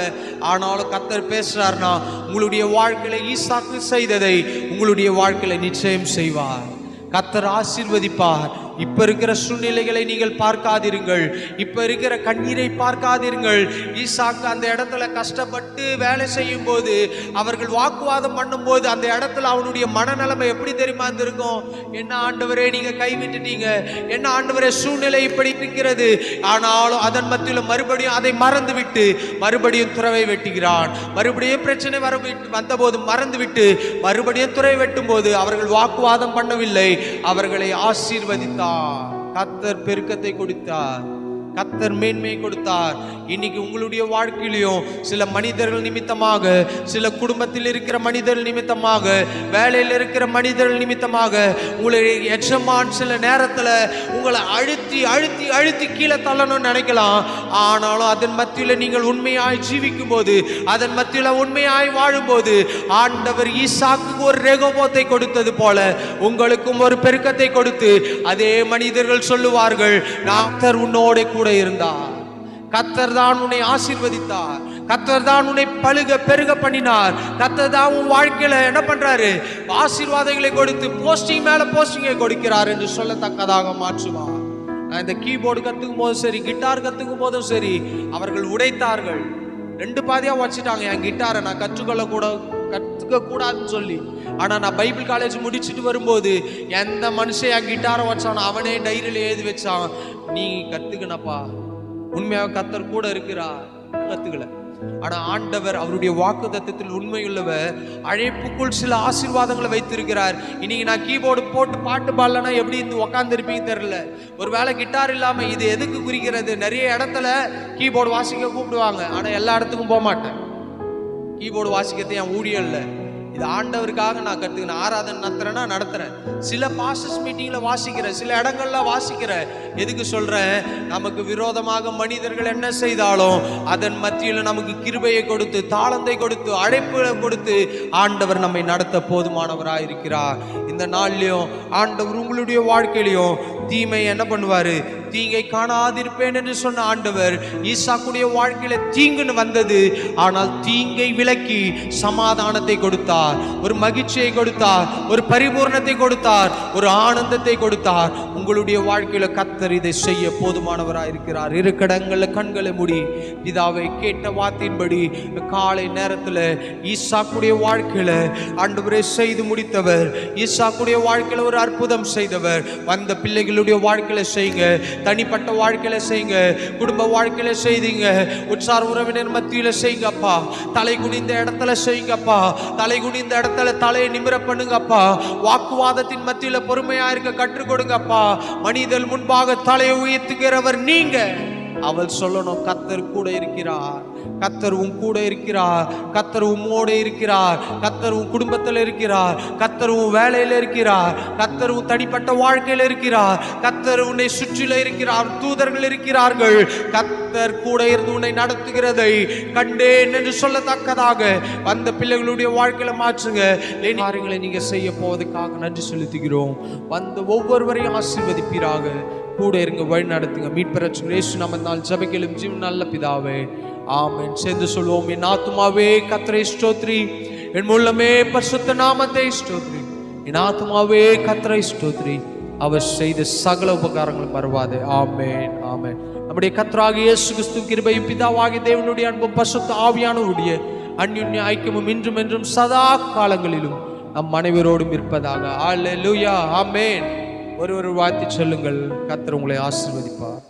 ஆனாலும் கர்த்தர் பேசுறாருன்னா உங்களுடைய வாழ்க்கையில ஈசாக்கு செய்ததை உங்களுடைய வாழ்க்கையில நிச்சயம் செய்வார். கர்த்தர் ஆசீர்வதிப்பார். இப்ப இருக்கிற சூழ்நிலைகளை நீங்கள் பார்க்காதிருங்கள், இப்ப இருக்கிற கண்ணீரை பார்க்காதிருங்கள். ஈசாக்கு அந்த இடத்துல கஷ்டப்பட்டு வேலை செய்யும் போது, அவர்கள் வாக்குவாதம் பண்ணும் போது அந்த இடத்துல அவனுடைய மனநிலைமை எப்படி தெரியுமா இருந்திருக்கும்? என்ன ஆண்டவரே நீங்க கைவிட்டுட்டீங்க, என்ன ஆண்டவரே சூழ்நிலை இப்படி இருக்கிறது. ஆனாலும் அதன் மத்தியில் மறுபடியும் அதை மறந்து விட்டு மறுபடியும் துறவை வெட்டுகிறான். மறுபடியும் பிரச்சனை வந்த போது மறந்து விட்டு மறுபடியும் துறை வெட்டும் போது அவர்கள் வாக்குவாதம் பண்ணவில்லை, அவர்களை ஆசீர்வதித்தார். கர்த்தர் பெருக்கத்தை கொடுத்தார், கர்த்தர் மேன்மையை கொடுத்தார். இன்னைக்கு உங்களுடைய வாழ்க்கையிலையும் சில மனிதர்கள் நிமித்தமாக, சில குடும்பத்தில் இருக்கிற மனிதர்கள் நிமித்தமாக, வேலையில் இருக்கிற மனிதர்கள் நிமித்தமாக உங்களுடைய எஜமான் சில நேரத்தில் உங்களை அழுத்தி அழுத்தி அழுத்தி கீழே தள்ளணும்னு நினைக்கலாம். ஆனாலும் அதன் மத்தியில் நீங்கள் உண்மையாய் ஜீவிக்கும் போது, அதன் மத்தியில் உண்மையாய் வாழும்போது, ஆண்டவர் ஈசாக்கு ஒரு ரெகோபோத்தை கொடுத்தது போல உங்களுக்கும் ஒரு பெருக்கத்தை கொடுத்து அதே மனிதர்கள் சொல்லுவார்கள், கர்த்தர் உன்னோட கூட இருந்தார், கர்த்தர் தான் உன்னை ஆசீர்வதித்தார், கர்த்தர் தான் உன்னை பெருக பண்ணினார், கர்த்தர் தான் உன் வாழ்க்கையில என்ன பண்றாரு, ஆசீர்வாதங்களை கொடுத்து போஸ்டிங் மேல போஸ்டிங்கை கொடுக்கிறார் என்று சொல்லத்தக்கதாக மாற்றுவார். நான் இந்த கீபோர்டு கத்துக்கும் போதும் சரி, கிட்டார் கத்துக்கும் போதும் சரி, அவர்கள் உடைத்தார்கள், ரெண்டு பாதியா வச்சுட்டாங்க. என் கிட்டாரை நான் கற்றுக்க கூடாதுன்னு சொல்லி. ஆனா நான் பைபிள் காலேஜ் முடிச்சுட்டு வரும்போது எந்த மனுஷன் என் கிட்டாரை வச்சானோ அவனே டைரியில எழுதி வச்சான், நீ கத்துக்கணப்பா, உண்மையாக கர்த்தர் கூட இருக்கிறார். கத்துக்கல. ஆனா ஆண்டவர் அவருடைய வாக்குத்தத்தத்தில் உண்மையுள்ளவர், அழைப்புக்குள் சில ஆசீர்வாதங்களை வைத்திருக்கிறார். இன்னைக்கு நான் கீபோர்டு போட்டு பாட்டு பாடலன்னா எப்படி இந்த உட்கார்ந்து இருப்பீங்க தெரியல. ஒரு வேளை கிட்டார் இல்லாம இது எதுக்கு குறிக்கிறது? நிறைய இடத்துல கீபோர்டு வாசிக்க கூப்பிடுவாங்க, ஆனா எல்லா இடத்துக்கும் போக மாட்டேன். கீபோர்டு வாசிக்கிறது என் ஊழியம் இல்லை, இது ஆண்டவருக்காக நான் கற்றுக்கினேன். ஆராதனை நடத்துறேன்னா நடத்துறேன், சில பாஸ்டர்ஸ் மீட்டிங்ல வாசிக்கிறேன், சில இடங்கள்ல வாசிக்கிறேன். எதுக்கு சொல்றேன்? நமக்கு விரோதமாக மனிதர்கள் என்ன செய்தாலும் அதன் மத்தியில் நமக்கு கிருபையை கொடுத்து, தாளந்தை கொடுத்து, அழைப்புகளை கொடுத்து ஆண்டவர் நம்மை நடத்த போதுமானவராக இருக்கிறார். இந்த நாள்லயும் ஆண்டவர் உங்களுடைய வாழ்க்கையிலையும் தீமை என்ன பண்ணுவாரு? தீங்கை காணாதிருப்பேன் என்று சொன்ன ஆண்டவர் ஈசாக்குடைய வாழ்க்கையில தீங்குன்னு வந்தது, ஆனால் தீங்கை விலக்கி சமாதானத்தை கொடுத்தார், ஒரு மகிழ்ச்சியை கொடுத்தார், ஒரு பரிபூர்ணத்தை கொடுத்தார், ஒரு ஆனந்தத்தை கொடுத்தார். உங்களுடைய வாழ்க்கையில கர்த்தர் இதை செய்ய போதுமானவராய் இருக்கிறார். இருக்கடங்கள்ல கண்களை மூடி பிதாவை கேட்ட வார்த்தையின்படி காலை நேரத்துல ஈசாக்குடைய வாழ்க்கையில ஆண்டவரே செய்து முடித்தவர். ஈசாக்குடைய வாழ்க்கையில ஒரு அற்புதம் செய்தவர். வந்த பிள்ளைகளுடைய வாழ்க்கையில செய்யுங்க, தனிப்பட்ட வாழ்க்கையில செய்யுங்க, குடும்ப வாழ்க்கையில செய்தீங்க, உற்சார் உறவினர் மத்தியில செய்யுங்கப்பா. தலை குனிந்த இடத்துல செய்யுங்கப்பா. தலை குனிந்த இடத்துல தலையை நிமிர பண்ணுங்கப்பா. வாக்குவாதத்தின் மத்தியில பொறுமையா இருக்க கற்றுக் கொடுங்கப்பா. மனிதர் முன்பாக தலையை உயர்த்துகிறவர் நீங்க. அவள் சொல்லணும், கர்த்தர் கூட இருக்கிறார், கர்த்தர் உன் கூட இருக்கிறார், கர்த்தர் உம்மோட இருக்கிறார், கர்த்தர் உன் குடும்பத்தில் இருக்கிறார், கர்த்தர் உன் வேலையில இருக்கிறார், கர்த்தர் உன் தனிப்பட்ட வாழ்க்கையில இருக்கிறார், கர்த்தர் உன்னை சுற்றில இருக்கிறார், தூதர்கள் இருக்கிறார்கள். கர்த்தர் கூட இருந்து உன்னை நடத்துகிறதை கண்டேன் என்று சொல்லத்தக்கதாக வந்த பிள்ளைகளுடைய வாழ்க்கையில மாற்றுங்க. காரியங்களை நீங்க செய்ய போவதற்காக நன்றி செலுத்துகிறோம். வந்த ஒவ்வொருவரையும் ஆசீர்வதிப்பீராக, கூட இருங்க, வழி நடத்துங்க. மீட்பரட்சகர் இயேசு நாமத்தினால் ஜெபிக்கிறோம் ஜீவன் நல்ல பிதாவே, ஆமென். சேர்ந்து சொல்வோம். என் ஆத்துமாவே கர்த்தரை ஸ்தோத்திரி, என் உள்ளமே பரிசுத்த நாமத்தை ஸ்தோத்திரி. என் ஆத்துமாவே கர்த்தரை ஸ்தோத்திரி, அவர் செய்த சகல உபகாரங்களும் மறவாதே. ஆமென், ஆமென். நம்முடைய கர்த்தராகிய இயேசு கிறிஸ்துவின் கிருபையும் பிதாவாகிய தேவனுடைய அன்பும் பரிசுத்த ஆவியானவருடைய அன்யோன்ய ஐக்கியமும் இன்றும் என்றும் சதா காலங்களிலும் நம் அனைவரோடும் இருப்பதாக. அல்லேலூயா, ஆமென். ஒரு வாழ்த்து சொல்லுங்கள். கர்த்தர் உங்களை ஆசீர்வதிப்பார்.